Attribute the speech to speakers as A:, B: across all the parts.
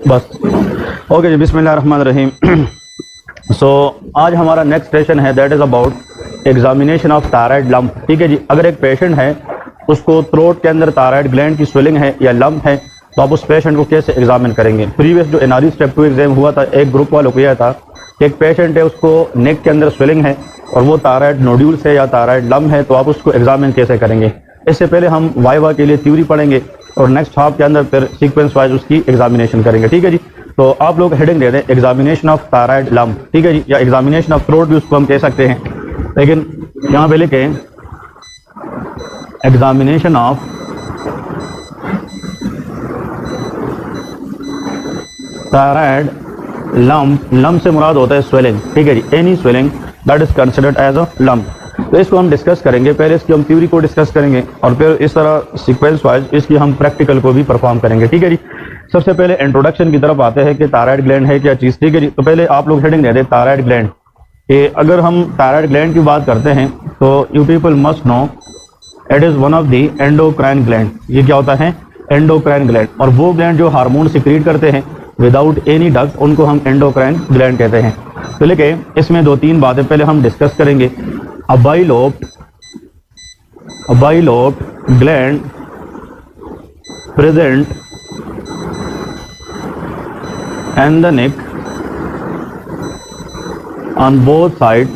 A: बस। ओके जी, बिस्मिल्लाहिर्रहमानिर्रहीम। सो आज हमारा नेक्स्ट सेशन है, that is about examination of thyroid lump. ठीक है जी, अगर एक पेशेंट है उसको थ्रोट के अंदर थायराइड ग्लैंड की स्वेलिंग है या लंप है, तो आप उस पेशेंट को कैसे एग्जामिन करेंगे। प्रीवियस जो एनआरई स्टेप 2 एग्जाम हुआ था, एक ग्रुप वालों को यह था कि एक पेशेंट है उसको नेक के अंदर स्वेलिंग है और वो थायराइड नोड्यूल्स है या थायराइड लंप है, तो आप उसको एग्जामिन कैसे करेंगे। इससे पहले हम वाइवा के लिए थ्योरी पढ़ेंगे और नेक्स्ट हाफ के अंदर फिर सीक्वेंस वाइज उसकी एग्जामिनेशन करेंगे। ठीक है जी, तो आप लोग हेडिंग दे दें एग्जामिनेशन ऑफ थायराइड लंप। ठीक है जी, या एग्जामिनेशन ऑफ थ्रोट भी उसको हम कह सकते हैं, लेकिन यहाँ पे लिखे examination of thyroid lump. Lump से मुराद होता है स्वेलिंग। ठीक है जी, any swelling that is considered as a lump. तो इसको हम डिस्कस करेंगे, पहले इसकी हम थ्योरी को डिस्कस करेंगे और फिर इस तरह सीक्वेंस वाइज इसकी हम प्रैक्टिकल को भी परफॉर्म करेंगे। ठीक है जी, सबसे पहले इंट्रोडक्शन की तरफ आते हैं कि थायराइड ग्लैंड है क्या चीज़। ठीक है जी, तो पहले आप लोग हेडिंग दे दें थायराइड ग्लैंड। अगर हम थायराइड ग्लैंड की बात करते हैं तो you people must no it is one of the endocrine gland. ये क्या होता है? Endocrine gland. और वो ग्लैंड जो हार्मोन सिक्रीट करते हैं विदाउट एनी डक्ट, उनको हम एंडोक्राइन ग्लैंड कहते हैं। तो लेके इसमें दो तीन बातें पहले हम डिस्कस करेंगे। A bilobed gland present in the neck on both sides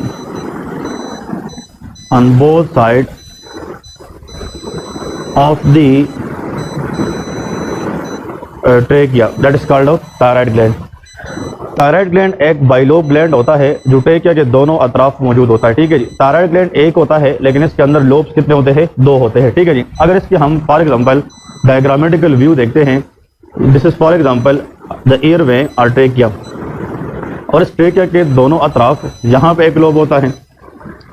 A: of the trachea, that is called a thyroid gland। Thyroid gland एक बाइलोब ग्लैंड होता है जो ट्रेकिया के दोनों अतराफ मौजूद होता है। ठीक है जी, थायराइड ग्लैंड एक होता है लेकिन इसके अंदर लोब्स कितने होते हैं? दो होते हैं। ठीक है जी, अगर इसके हम फॉर एग्जांपल डायग्रामेटिकल व्यू देखते हैं, this is for example the airway और ट्रेकिया, और इस ट्रेकिया के दोनों अतराफ यहाँ पे एक लोब होता है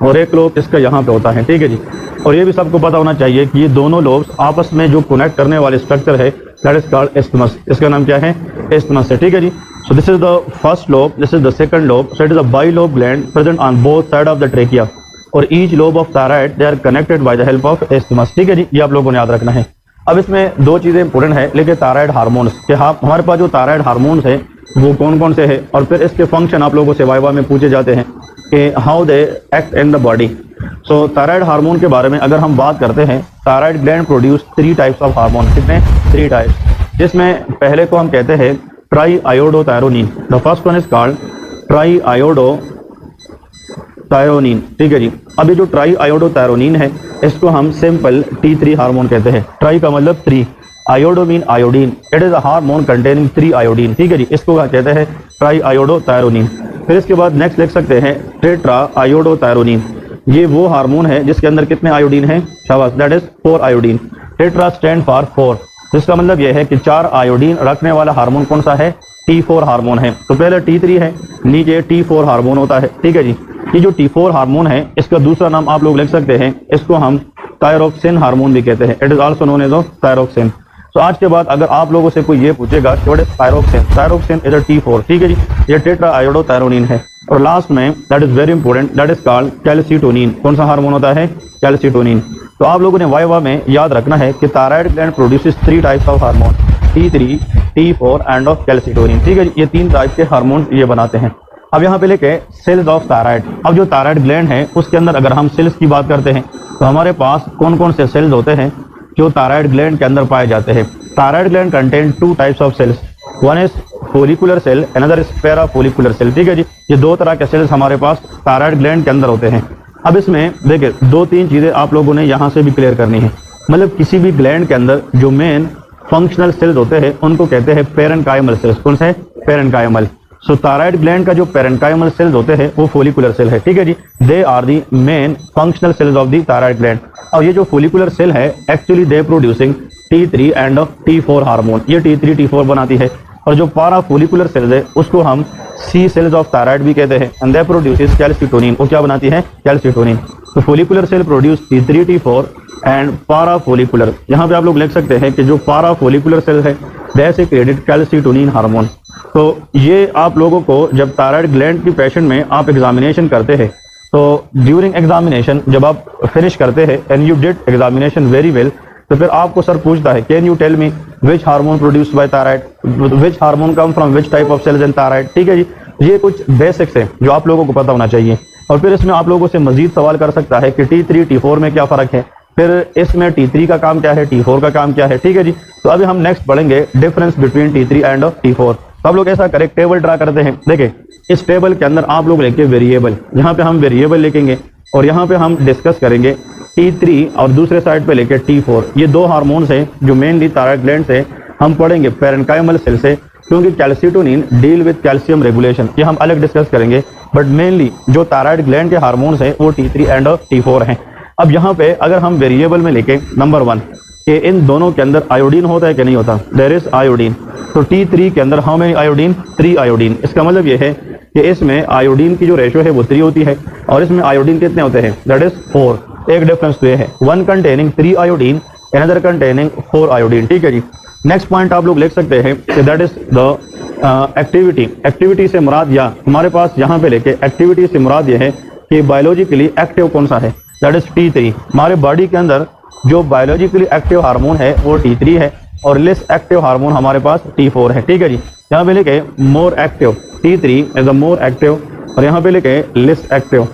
A: और एक लोब इसका यहाँ पे होता है। ठीक है जी, और ये भी सबको पता होना चाहिए कि ये दोनों लोब्स आपस में जो कनेक्ट करने वाले स्ट्रक्चर है दैट इज कॉल्ड इस्थमस। इसका नाम क्या है? इस्थमस है। ठीक है जी, so this is the first lobe, this is the second lobe, so it is a bilobe gland present on both side of the trachea, और each lobe of thyroid they are connected by the help of isthmus। ठीक है जी, ये आप लोगों ने याद रखना है। अब इसमें दो चीज़ें इंपॉर्टेंट है, लेकिन थायराइड हार्मोन्स के हमारे पास जो थायराइड हार्मोन्स है वो कौन कौन से हैं, और फिर इसके फंक्शन आप लोगों से वाइवा में पूछे जाते हैं कि how they act in the body. So thyroid hormone के बारे में अगर हम बात करते हैं, thyroid gland produce 3 types of hormone. कितने? 3 टाइप्स, जिसमें पहले को हम कहते हैं triiodothyronine. The first one is called triiodothyronine. ठीक है जी, अब ये जो ट्राईआयोडोथायरोनिन है इसको हम सिंपल T3 हार्मोन कहते हैं। ट्राई का मतलब 3, iodo mean iodine, it is a hormone containing 3 iodine. ठीक है जी, इसको क्या कहते हैं? ट्राईआयोडोथायरोनिन। फिर इसके बाद नेक्स्ट लिख सकते हैं टेट्राआयोडोथायरोनिन। ये वो हार्मोन है जिसके अंदर कितने आयोडीन है? शाबाश, that is 4 iodine. Tetra stand for 4, जिसका मतलब यह है कि 4 आयोडीन रखने वाला हार्मोन कौन सा है? T4 हार्मोन है। तो पहले T3 है, नीचे T4 हार्मोन होता है। ठीक है जी, ये जो T4 हार्मोन है इसका दूसरा नाम आप लोग लिख सकते हैं, इसको हम थायरोक्सिन हार्मोन भी कहते हैं। It is also known as thyroxine. तो आज के बाद अगर आप लोगों से कोई ये पूछेगा कि what is thyroxine, thyroxine is a T4। ठीक है जी, ये टेट्राआयोडोथायरोनिन है। और लास्ट में that is very important, that is called calcitonin. कौन सा हार्मोन होता है? कैल्सिटोनिन। तो आप लोगों ने वाइवा में याद रखना है कि thyroid gland produces 3 types of hormone, T3, T4 end of calcitonin. ठीक है, ये 3 टाइप के हार्मोन ये बनाते हैं। अब यहाँ पे लेके सेल्स ऑफ थायराइड। अब जो थायराइड ग्लैंड है उसके अंदर अगर हम सेल्स की बात करते हैं तो हमारे पास कौन कौन से सेल्स होते हैं जो थायराइड ग्लैंड के अंदर पाए जाते हैं। Thyroid gland contain 2 types of cells, one is follicular cell, another is parafollicular cell. ठीक है जी, ये 2 तरह के सेल्स हमारे पास थायराइड ग्लैंड के अंदर होते हैं। अब इसमें देखिए 2-3 चीज़ें आप लोगों ने यहाँ से भी क्लियर करनी है। मतलब किसी भी ग्लैंड के अंदर जो मेन फंक्शनल सेल्स होते हैं उनको कहते हैं पेरेन्काइमल सेल्स। कौन से? पेरेन्काइमल। सो थायराइड ग्लैंड का जो पेरेन्काइमल सेल्स होते हैं वो फोलिकुलर सेल है। ठीक है जी, they are the main functional cells of the thyroid gland. और ये जो फोलिकुलर सेल है actually they producing T3 and T4 hormone. ये T3 T4 बनाती है। और जो पैराफोलिकुलर सेल्स है उसको हम C सेल्स ऑफ थायराइड भी कहते हैं, एंड दे प्रोड्यूसेस कैल्सिटोनिन। वो क्या बनाती है? कैल्सिटोनिन। तो follicular cell produce T3 T4 and parafollicular, यहाँ पे आप लोग लिख सकते हैं कि जो पैराफोलिकुलर सेल है दे सेक्रेटेड कैल्सिटोनिन हार्मोन। तो ये आप लोगों को जब थायराइड ग्लैंड की पेशेंट में आप एग्जामिनेशन करते हैं तो ड्यूरिंग एग्जामिनेशन जब आप फिनिश करते हैं and you did examination very well, तो फिर आपको सर पूछता है can you tell me which hormone produced by thyroid, which hormone come from which type of cells in thyroid. ठीक है जी, ये कुछ बेसिक्स है जो आप लोगों को पता होना चाहिए। और फिर इसमें आप लोगों से मजीद सवाल कर सकता है कि T3 T4 में क्या फ़र्क है, फिर इसमें T3 का काम क्या है, T4 का काम क्या है। ठीक है जी, तो अभी हम नेक्स्ट पढ़ेंगे difference between T3 and T4। तो आप लोग ऐसा करें, टेबल ड्रा करते हैं। देखिए इस टेबल के अंदर आप लोग लेके वेरिएबल, यहाँ पे हम वेरिएबल लिखेंगे और यहाँ पे हम डिस्कस करेंगे T3 और दूसरे साइड पे लेके T4। ये दो हार्मोन्स हैं जो मेनली थायराइड ग्लैंड से हम पढ़ेंगे पैरेन्काइमल सेल से, क्योंकि calcitonin deal with calcium regulation, ये हम अलग डिस्कस करेंगे। बट मेनली जो थायराइड ग्लैंड के हार्मोन्स हैं वो T3 एंड T4 हैं। अब यहाँ पे अगर हम वेरिएबल में लेके नंबर 1 कि इन दोनों के अंदर आयोडीन होता है कि नहीं होता, देयर इज आयोडीन। तो T3 के अंदर हाउ मेनी आयोडीन, 3 आयोडीन। इसका मतलब ये है कि इसमें आयोडीन की जो रेशो है वो 3 होती है और इसमें आयोडीन कितने होते हैं, दैट इज 4। एक डिफरेंस तो ये है, 1 containing 3 iodine, another containing 4 iodine. ठीक है जी, नेक्स्ट पॉइंट आप लोग लिख सकते हैं कि that is the activity. Activity से मुराद, या हमारे पास यहाँ पे लेके एक्टिविटी से मुराद ये है कि बायोलॉजिकली एक्टिव कौन सा है, दैट इज T3। हमारे बॉडी के अंदर जो बायोलॉजिकली एक्टिव हार्मोन है वो T3 है और लेस एक्टिव हार्मोन हमारे पास T4 है। ठीक है जी, यहाँ पे लिखे more active, T3 is the more active और यहाँ पे लिखे लेस एक्टिव।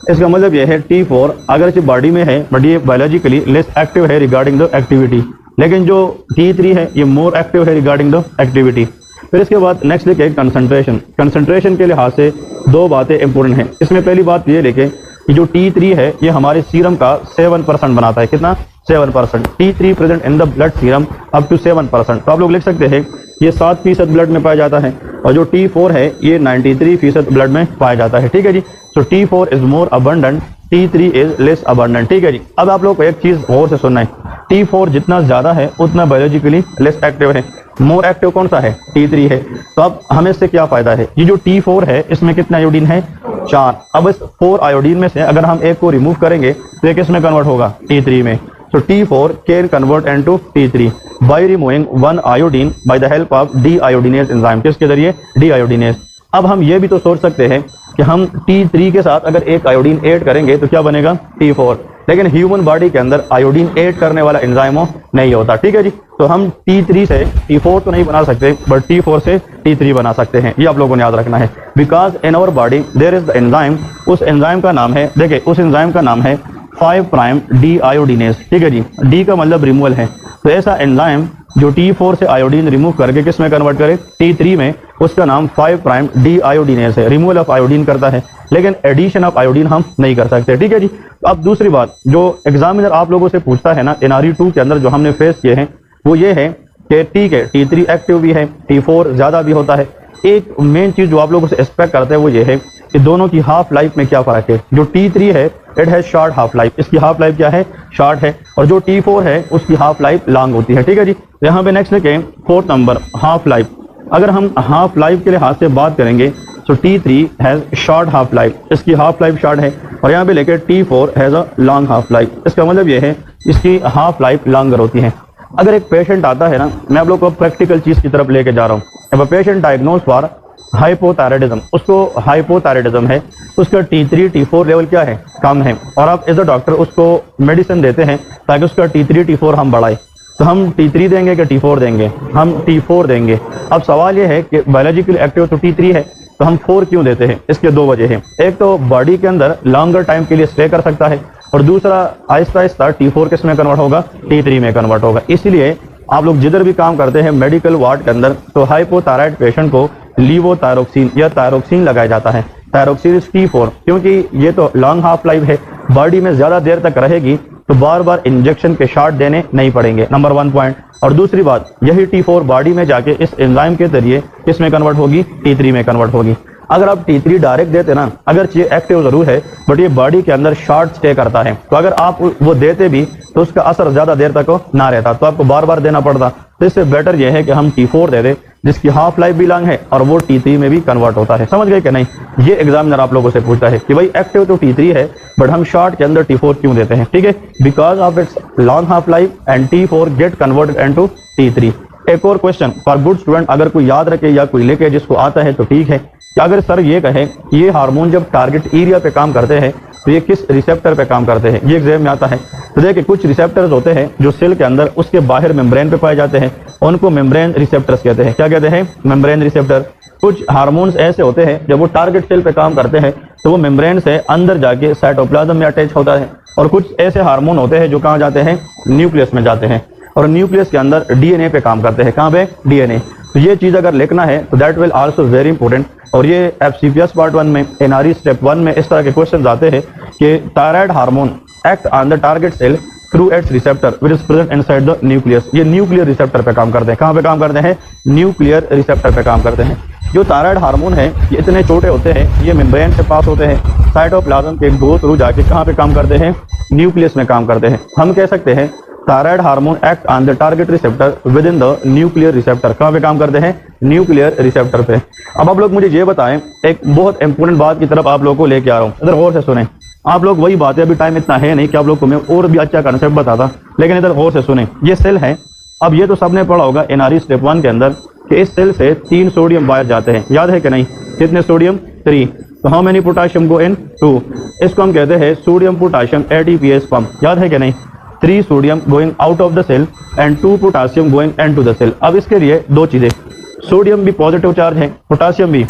A: इसका मतलब ये है T4 अगर इस बॉडी में है बट ये बायोलॉजिकली लेस एक्टिव है रिगार्डिंग द एक्टिविटी, लेकिन जो T3 है ये मोर एक्टिव है रिगार्डिंग द एक्टिविटी। फिर इसके बाद नेक्स्ट लिखे कंसंट्रेशन। कंसंट्रेशन के लिहाज से दो बातें इंपॉर्टेंट हैं। इसमें पहली बात ये लिखे कि जो T3 है ये हमारे सीरम का 7% बनाता है। कितना, 7%। T3 present in the blood serum up to 7%। तो आप लोग लिख सकते हैं ये 7% ब्लड में पाया जाता है और जो T4 है ये 93% ब्लड में पाया जाता है। ठीक है जी, सो T4 is more abundant, T3 is less abundant. ठीक है जी, अब आप लोग को एक चीज और से सुनना है, T4 जितना ज्यादा है उतना बायोलॉजिकली लेस एक्टिव है। मोर एक्टिव कौन सा है, T3 है। तो अब हमें इससे क्या फायदा है, ये जो T4 है इसमें कितना आयोडीन है, 4। अब इस 4 आयोडीन में से अगर हम एक को रिमूव करेंगे तो ये किस में कन्वर्ट होगा, T3 में। So T4 can convert into T3 by removing 1 iodine by the help of deiodinase enzyme। किसके जरिए, deiodinase। अब हम ये भी तो सोच सकते हैं कि हम T3 के साथ अगर एक आयोडीन ऐड करेंगे तो क्या बनेगा, T4। लेकिन ह्यूमन बॉडी के अंदर आयोडीन ऐड करने वाला एंजाइम नहीं होता। ठीक है जी, तो हम T3 से T4 तो नहीं बना सकते बट T4 से T3 बना सकते हैं। ये आप लोगों ने याद रखना है। Because in our body there is the enzyme, उस एंजाइम का नाम है, देखिए उस एंजाइम का नाम है 5' डीआयोडीनेज। ठीक है जी, डी का मतलब रिमूवल है। तो ऐसा एंजाइम जो T4 से आयोडीन रिमूव करके किस में कन्वर्ट करे, T3 में, उसका नाम 5' डीआयोडीनेज है। रिमूवल ऑफ आयोडीन करता है लेकिन एडिशन ऑफ आयोडीन हम नहीं कर सकते। ठीक है जी, अब दूसरी बात जो एग्जामिनर आप लोगों से पूछता है ना NRE2 के अंदर जो हमने फेस किए हैं वो ये है कि ठीक है T3 एक्टिव भी है, T4 ज्यादा भी होता है। एक मेन चीज जो आप लोगों से एक्सपेक्ट करते हैं वो ये है कि दोनों की हाफ लाइफ में क्या फर्क है। जो T3 है it has short half life, इसकी हाफ लाइफ क्या है, शॉर्ट है, और जो T4 है उसकी हाफ लाइफ लॉन्ग होती है। ठीक है जी, यहाँ पे नेक्स्ट लिखें 4th नंबर हाफ लाइफ। अगर हम हाफ लाइफ के लिहाज से बात करेंगे तो T3 has short half life, इसकी हाफ लाइफ शॉर्ट है, और यहाँ पे लेके T4 has a long half life. इसका मतलब ये है इसकी हाफ लाइफ लॉन्गर होती है। अगर एक पेशेंट आता है ना, मैं आप लोग को प्रैक्टिकल चीज की तरफ लेके जा रहा हूँ। अब पेशेंट डायग्नोज फॉर हाइपोथायराइडिज्म, उसको हाइपोथायराइडिज्म है, उसका T3 T4 लेवल क्या है, कम है, और आप एज अ डॉक्टर उसको मेडिसिन देते हैं ताकि उसका T3 T4 हम बढ़ाए। तो हम T3 देंगे कि T4 देंगे, हम T4 देंगे। अब सवाल ये है कि बायोलॉजिकली एक्टिव तो T3 है तो हम 4 क्यों देते हैं। इसके दो वजह हैं, एक तो बॉडी के अंदर लॉन्गर टाइम के लिए स्टे कर सकता है, और दूसरा आहिस्ता आहिस्ता T4 किस में कन्वर्ट होगा, T3 में कन्वर्ट होगा। इसलिए आप लोग जिधर भी काम करते हैं मेडिकल वार्ड के अंदर तो हाइपोथायराइड पेशेंट को लीवोथायरोक्सिन या थायरोक्सिन लगाया जाता है। थायरोक्सिन इज T4, क्योंकि ये तो लॉन्ग हाफ लाइफ है, बॉडी में ज्यादा देर तक रहेगी तो बार बार इंजेक्शन के शॉट देने नहीं पड़ेंगे, नंबर 1 पॉइंट। और दूसरी बात, यही T4 बॉडी में जाके इस एंजाइम के जरिए किसमें कन्वर्ट होगी, T3 में कन्वर्ट होगी। अगर आप T3 डायरेक्ट देते ना, अगर ये एक्टिव जरूर है बट ये बॉडी के अंदर शॉर्ट स्टे करता है, तो अगर आप वो देते भी तो उसका असर ज्यादा देर तक ना रहता, तो आपको बार बार देना पड़ता। तो इससे बेटर यह है कि हम T4 दे दें जिसकी हाफ लाइफ भी लॉन्ग है और वो T3 में भी कन्वर्ट होता है। समझ गए कि नहीं? ये एग्जामिनर आप लोगों से पूछता है कि भाई एक्टिव तो T3 है बट हम शॉर्ट के अंदर T4 क्यों देते हैं। ठीक है, because of its long half life and T4 get converted into T3। एक और क्वेश्चन फॉर गुड स्टूडेंट, अगर कोई याद रखे या कोई लेके जिसको आता है तो ठीक है, कि अगर सर ये कहे ये हार्मोन जब टारगेट एरिया पे काम करते हैं तो ये किस रिसेप्टर पे काम करते हैं, ये एग्जाम में आता है। तो देखिए कुछ रिसेप्टर्स होते हैं जो सेल के अंदर उसके बाहर मेम्ब्रेन पे पाए जाते हैं, उनको मेम्ब्रेन रिसेप्टर्स कहते हैं। क्या कहते हैं? Membrane receptor. कुछ हार्मोन्स ऐसे होते हैं जब वो टारगेट सेल पे काम करते हैं तो वो मेम्ब्रेन से अंदर जाके साइटोप्लाज्म में अटैच होता है। और कुछ ऐसे हार्मोन होते हैं जो कहाँ जाते हैं? न्यूक्लियस में जाते हैं, और न्यूक्लियस के अंदर डीएनए पे काम करते हैं। कहाँ पे? डीएनए। तो ये चीज़ अगर लिखना है तो that will also very important. और ये एफसीपीएस पार्ट 1 में, एनआरई स्टेप 1 में इस तरह के क्वेश्चन आते हैं कि thyroid hormone act on the target cell through its receptor which is present inside the nucleus. ये न्यूक्लियर रिसेप्टर पे काम करते हैं। कहाँ पे काम करते हैं? न्यूक्लियर रिसेप्टर पे काम करते हैं। जो थायराइड हार्मोन है ये इतने छोटे होते हैं, ये मेम्ब्रेन से पास होते हैं, साइटोप्लाज्म के गो थ्रू जाके कहाँ पे काम करते हैं? न्यूक्लियस में काम करते हैं। हम कह सकते हैं thyroid hormone act on the target receptor with in the nuclear receptor. कहाँ पे काम करते हैं? न्यूक्लियर रिसेप्टर पे। अब आप लोग मुझे ये बताएं, एक बहुत इंपॉर्टेंट बात की तरफ आप लोगों को लेके आ रहा हूँ, इधर गौर से सुने। आप लोग वही बात है, अभी टाइम इतना है नहीं कि आप लोग को मैं और भी अच्छा कंसेप्ट बताता, लेकिन इधर गौर से सुने। ये सेल है, अब ये तो सबने पढ़ा होगा एनआरई स्टेप 1 के अंदर कि इस सेल से 3 सोडियम बाहर जाते हैं, याद है कि नहीं? कितने सोडियम? 3। तो हाउ मेनी पोटाशियम गो इन? 2। इसको हम कहते हैं सोडियम पोटाशियम एटीपीएस पंप, याद है कि नहीं? 3 sodium going out of the cell and 2 potassium going into the cell. अब इसके लिए दो चीजें, सोडियम भी पॉजिटिव चार्ज है, पोटाशियम भी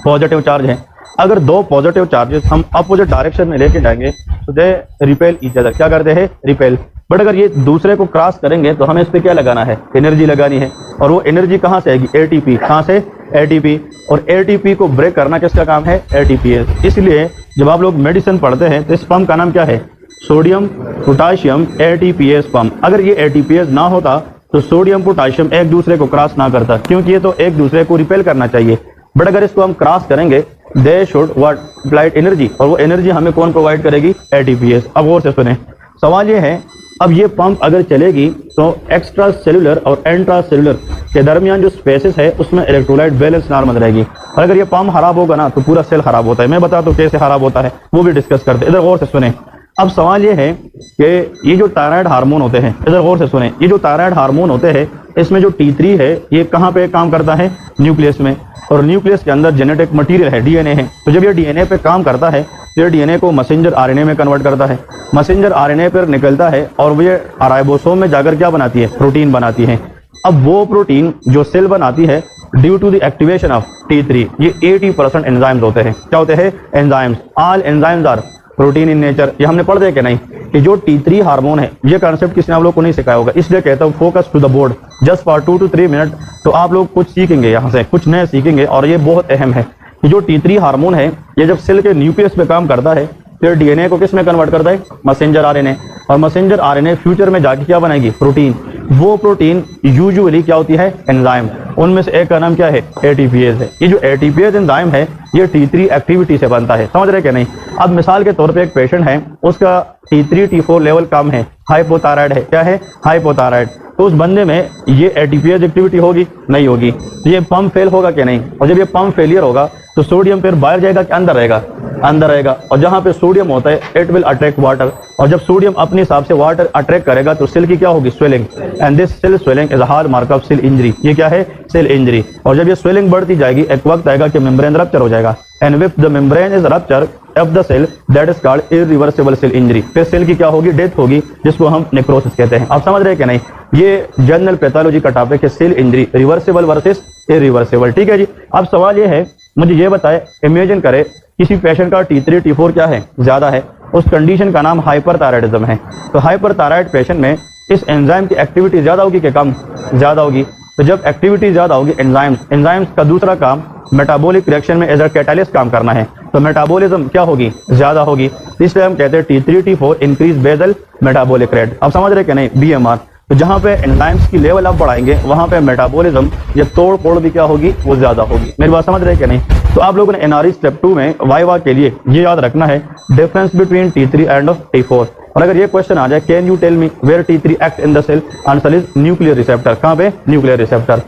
A: पॉजिटिव चार्ज है। अगर दो पॉजिटिव चार्जेस हम अपोजिट डायरेक्शन में लेके जाएंगे तो दे रिपेल ईच अदर। क्या करते हैं? रिपेल। बट अगर ये दूसरे को क्रॉस करेंगे तो हमें इस पे क्या लगाना है? एनर्जी लगानी है। और वो एनर्जी कहाँ से आएगी? एटीपी। कहाँ से? एटीपी। और एटीपी को ब्रेक करना किसका काम है? एटीपीएस। इसलिए जब आप लोग मेडिसिन पढ़ते हैं तो इस पंप का नाम क्या है? Sodium potassium ATPase pump. अगर ये एटीपीएस ना होता तो सोडियम पोटाशियम एक दूसरे को क्रॉस ना करता, क्योंकि ये तो एक दूसरे को रिपेल करना चाहिए। बट अगर इसको हम क्रॉस करेंगे they should what applied energy, और वो एनर्जी हमें कौन प्रोवाइड करेगी? एटीपीएस। अब और से सुने, सवाल ये है, अब ये पंप अगर चलेगी तो एक्स्ट्रा सेलुलर और इंट्रा सेलुलर के दरमियान जो स्पेसेस है उसमें इलेक्ट्रोलाइट बैलेंस नॉर्मल रहेगी। और अगर ये पंप खराब होगा ना तो पूरा सेल खराब होता है। मैं बता दूं कैसे खराब होता है, वो भी डिस्कस करते हैं। इधर गौर से सुने। अब सवाल ये है कि ये जो थायराइड हार्मोन होते हैं, इधर गौर से सुने, ये जो थायराइड हार्मोन होते हैं इसमें जो T3 है ये कहाँ पे काम करता है? न्यूक्लियस में। और न्यूक्लियस के अंदर जेनेटिक मटेरियल है, डीएनए है। तो जब ये डीएनए पे काम करता है तो ये डीएनए को मैसेंजर आरएनए में कन्वर्ट करता है। मैसेंजर आरएनए पर निकलता है और वो ये राइबोसोम में जाकर क्या बनाती है? प्रोटीन बनाती है। अब वो प्रोटीन जो सेल बनाती है due to the activation of T3, ये 80% एंजाइम्स होते हैं। क्या होते हैं? Enzymes. All enzymes are protein in nature. ये हमने पढ़ दिया कि नहीं कि जो T3 हार्मोन है, ये कॉन्सेप्ट किसने आप लोग को नहीं सिखाया होगा, इसलिए कहता हूँ focus to the board just for 2 to 3 minute. तो आप लोग कुछ सीखेंगे यहाँ से, कुछ नए सीखेंगे, और ये बहुत अहम है कि जो T3 हार्मोन है ये जब सेल के न्यूक्लियस पे काम करता है फिर डीएनए को किस में कन्वर्ट करता है? Messenger RNA. और मैसेंजर आरएनए फ्यूचर में जाके क्या बनाएगी? प्रोटीन। वो प्रोटीन यूजुअली क्या होती है? एंजाइम। उनमें से एक का नाम क्या है? एटीपीएस है। ये जो एटीपीएस एंजाइम है ये T3 एक्टिविटी से बनता है, समझ रहे कि नहीं? अब मिसाल के तौर पे एक पेशेंट है, उसका T3 T4 लेवल कम है, हाइपोथायराइड है। क्या है? हाइपोथायराइड। तो उस बंदे में ये एटीपीएस एक्टिविटी होगी? नहीं होगी। तो ये पंप फेल होगा कि नहीं? और जब ये पंप फेलियर होगा तो सोडियम फिर बाहर जाएगा कि अंदर रहेगा? अंदर रहेगा। और जहाँ पे सोडियम होता है इट विल अट्रैक्ट वाटर, और जब सोडियम अपने हिसाब से वाटर अट्रैक्ट करेगा तो सेल की क्या होगी? Swelling. And this cell swelling is a hallmark of cell injury. ये क्या है? Cell injury. और जब ये स्वेलिंग बढ़ती जाएगी एक वक्त आएगा कि मेम्ब्रेन रप्चर हो जाएगा। And with the membrane is rupture of the cell that is called irreversible cell injury. फिर सेल की क्या होगी? डेथ होगी, जिसको हम नेक्रोसिस कहते हैं। आप समझ रहे हैं कि नहीं? ये जनरल पैथोलॉजी का टॉपिक है, cell injury, reversible versus irreversible. ठीक है जी। अब सवाल ये है, मुझे ये बताए, इमेजिन करे किसी पेशेंट का T3 T4 क्या है? ज्यादा है। उस कंडीशन का नाम हाइपरथायराइडिज्म है। तो हाइपरथायराइड पेशेंट में इस एंजाइम की एक्टिविटी ज्यादा होगी कि कम? ज्यादा होगी। तो जब एक्टिविटी ज्यादा होगी एंजाइम्स का दूसरा काम मेटाबॉलिक रिएक्शन में एज अ कैटालिस्ट काम करना है, तो मेटाबॉलिज्म क्या होगी? ज्यादा होगी। इसलिए हम कहते हैं T3 T4 increase basal metabolic rate. अब समझ रहे कि नहीं? BMR। तो जहाँ पे एंजाइम्स की लेवल आप बढ़ाएंगे वहां पे मेटाबॉलिज्म या तोड़ फोड़ भी क्या होगी? वो ज्यादा होगी। मेरी बात समझ रहे कि नहीं? तो आप लोगों ने एनआरई स्टेप 2 में वाइवा के लिए ये याद रखना है, difference between T3 and T4। और अगर ये क्वेश्चन आ जाए, can you tell me where T3 act in the cell? Answer is nuclear receptor. कहाँ पे? Nuclear receptor.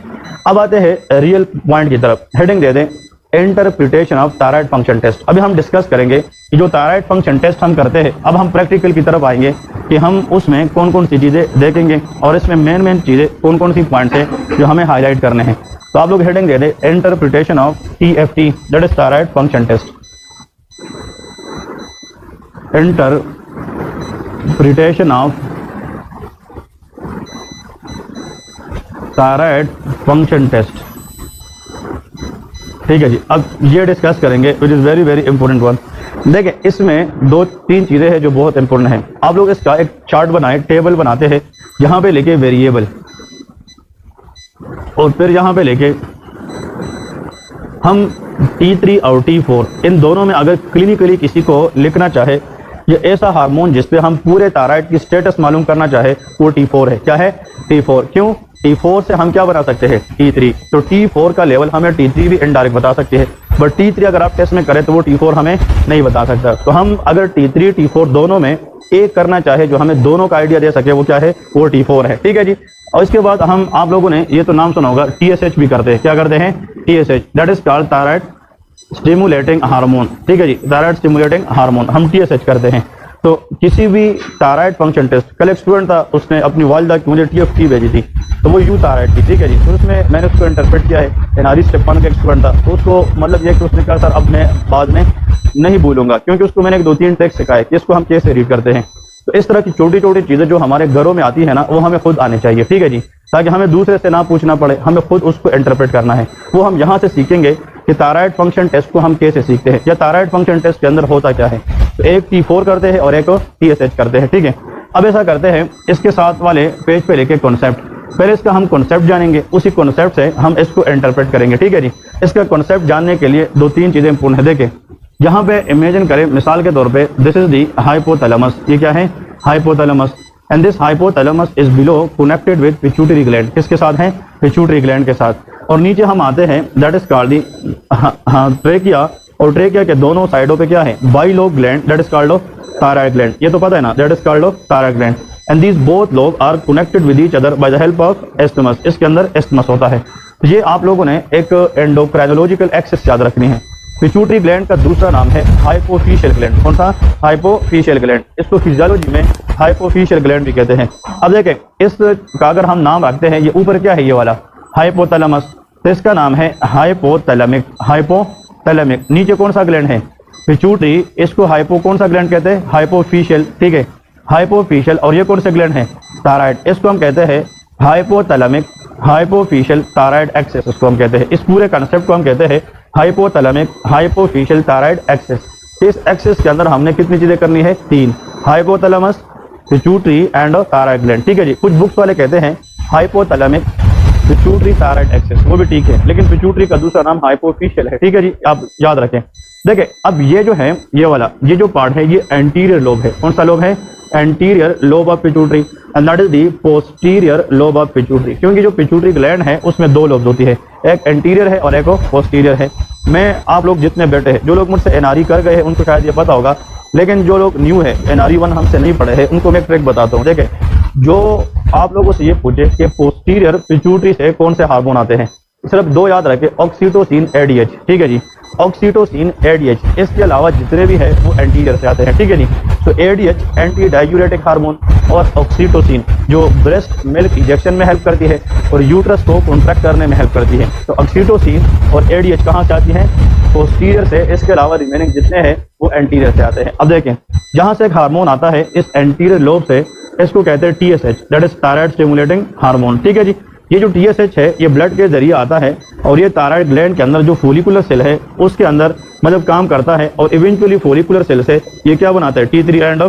A: अब आते हैं रियल पॉइंट की तरफ, हेडिंग दे दें interpretation of thyroid function test. अभी हम डिस्कस करेंगे कि जो थायराइड फंक्शन टेस्ट हम करते हैं, अब हम प्रैक्टिकल की तरफ आएंगे कि हम उसमें कौन कौन सी चीजें देखेंगे और इसमें मेन चीजें कौन कौन सी पॉइंट्स है जो हमें हाईलाइट करने हैं। तो आप लोग हेडिंग दे दें interpretation of TFT that is thyroid function test. Interpretation of thyroid function test. ठीक है जी, अब ये डिस्कस करेंगे which is very very important one. देखिए इसमें दो तीन चीज़ें हैं जो बहुत इंपॉर्टेंट हैं। आप लोग इसका एक चार्ट बनाए, टेबल बनाते हैं, यहाँ पे लेके वेरिएबल और फिर यहाँ पे लेके हम T3 और T4 इन दोनों में अगर क्लिनिकली किसी को लिखना चाहे ये ऐसा हार्मोन जिसपे हम पूरे थायराइड की स्टेटस मालूम करना चाहे वो T4 है। क्या है? T4। क्यों? T4 से हम क्या बना सकते हैं? T3। तो T4 का लेवल हमें T3 भी इनडायरेक्ट बता सकते हैं, बट T3 अगर आप टेस्ट में करें तो वो T4 हमें नहीं बता सकता। तो हम अगर T3 T4 दोनों में एक करना चाहे जो हमें दोनों का आइडिया दे सके वो क्या है? वो T4 है। ठीक है जी। और इसके बाद हम आप लोगों ने ये तो नाम सुना होगा, TSH भी करते हैं। क्या करते हैं? TSH, that is called thyroid stimulating hormone. ठीक है जी, थायराइड स्टिमुलेटिंग हार्मोन हम TSH करते हैं। तो किसी भी थायराइड फंक्शन टेस्ट, कल एक स्टूडेंट था उसने अपनी वालिदा की मुझे TFT भेजी थी, तो वो यू थायराइड थी। ठीक है जी, तो उसमें मैंने उसको इंटरप्रेट किया है। एनआरई स्टेप 1 का एक स्टूडेंट था, तो उसको मतलब ये कि उसने कहा सर अब मैं बाद में नहीं भूलूंगा, क्योंकि उसको मैंने 2-3 टेक्स्ट सिखाए कि इसको हम कैसे रीड करते हैं। तो इस तरह की छोटी छोटी चीज़ें जो हमारे घरों में आती है ना, वो हमें खुद आनी चाहिए। ठीक है जी, ताकि हमें दूसरे से ना पूछना पड़े, हमें खुद उसको इंटरप्रेट करना है। वो हम यहाँ से सीखेंगे कि थायराइड फंक्शन टेस्ट को हम कैसे सीखते हैं या थायराइड फंक्शन टेस्ट के अंदर होता क्या है। तो एक T4 करते हैं और एक TSH करते हैं। ठीक है, अब ऐसा करते हैं, इसके साथ वाले पेज पे लेके कॉन्सेप्ट, पहले इसका हम कॉन्सेप्ट जानेंगे, उसी कॉन्सेप्ट से हम इसको इंटरप्रेट करेंगे। ठीक है जी, इसका कॉन्सेप्ट जानने के लिए 2-3 चीज़ें इंपॉर्टेंट है। देखें यहाँ पे इमेजिन करें मिसाल के तौर पे, दिस इज दी हाइपोथैलेमस। ये क्या है? Hypothalamus. And this hypothalamus is below connected with pituitary gland. किसके साथ है? पिट्यूटरी ग्लैंड के साथ। और नीचे हम आते हैं, that is called the trachea, और ट्रेकिया के दोनों साइडों पे क्या है? Bilobe gland, that is called thyroid gland. ये तो पता है ना, that is called thyroid gland. And these both lobe are connected with each other by the help of isthmus. इसके अंदर एस्टमस होता है। ये आप लोगों ने एक एंडोक्राइनोलॉजिकल एक्सिस याद रखनी है। पिट्यूटरी ग्लैंड का दूसरा नाम है हाइपोफिशियल ग्लैंड। कौन सा? हाइपोफिशियल ग्लैंड। इसको फिजियोलॉजी में हाइपोफिशियल ग्लैंड भी कहते हैं। अब देखें इसका अगर हम नाम रखते हैं, ये ऊपर क्या है? ये वाला हाइपोथैलेमस, तो इसका नाम है हाइपोथैलेमिक। हाइपोथैलेमिक। नीचे कौन सा ग्लैंड है? पिट्यूटरी। इसको हाइपो कौन सा ग्लैंड कहते हैं? हाइपोफिशियल। ठीक है, हाइपोफिशियल। और ये कौन सा ग्लैंड है? थायराइड। इसको हम कहते हैं हाइपोथैलेमिक हाइपोफिशियल थायराइड एक्सेस, इसको हम कहते हैं। इस पूरे कंसेप्ट को हम कहते हैं हाइपोथैलेमिक हाइपोफिशियल थायराइड एक्सेस। इस एक्सेस के अंदर हमने कितनी चीजें करनी है? 3, hypothalamus, pituitary and thyroid gland. ठीक है जी, कुछ बुक्स वाले कहते हैं हाइपोथैलेमिक पिट्यूटरी थायराइड एक्सेस, वो भी ठीक है, लेकिन पिट्यूटरी का दूसरा नाम हाइपोफिशियल है। ठीक है जी, आप याद रखें। देखिए अब ये जो है, ये वाला ये जो पार्ट है, ये एंटीरियर लोब है। कौन सा लोब है? Anterior lobe of pituitary, and that is the posterior lobe of pituitary. क्योंकि जो पिट्यूटरी ग्लैंड है उसमें 2 लोब्स होती है, एक एंटीरियर है और एक पोस्टीरियर है। मैं आप लोग जितने बैठे हैं, जो लोग मुझसे एनआरई कर गए हैं उनको शायद ये पता होगा, लेकिन जो लोग न्यू है, एनआरई 1 हमसे नहीं पढ़े हैं, उनको मैं एक ट्रिक बताता हूँ। देखें, जो आप लोगों से ये पूछे कि पोस्टीरियर पिट्यूटरी से कौन से हार्मोन आते हैं, सिर्फ 2 याद रखें, ऑक्सीटोसिन, ADH। ठीक है जी, ऑक्सीटोसिन, ADH। इसके अलावा जितने भी है वो एंटीरियर से आते हैं। ठीक है जी, तो ADH एंटी डाययूरेटिक हार्मोन, और ऑक्सीटोसिन जो ब्रेस्ट मिल्क इंजेक्शन में हेल्प करती है और यूट्रस को कॉन्ट्रैक्ट करने में हेल्प करती है। तो ऑक्सीटोसिन और ADH कहाँ से आती हैं? पोस्टीरियर से। इसके अलावा रिमेनिंग जितने हैं वो एंटीरियर से आते हैं। अब देखें, जहाँ से एक हार्मोन आता है इस एंटीरियर लोब से, इसको कहते हैं TSH, that is thyroid stimulating hormone. ठीक है जी, ये जो TSH है ये ब्लड के जरिए आता है और ये थायराइड ग्लैंड के अंदर जो फोलिकुलर सेल है उसके अंदर मतलब काम करता है, और इवेंचुअली फोलिकुलर सेल से ये क्या बनाता है? T3 and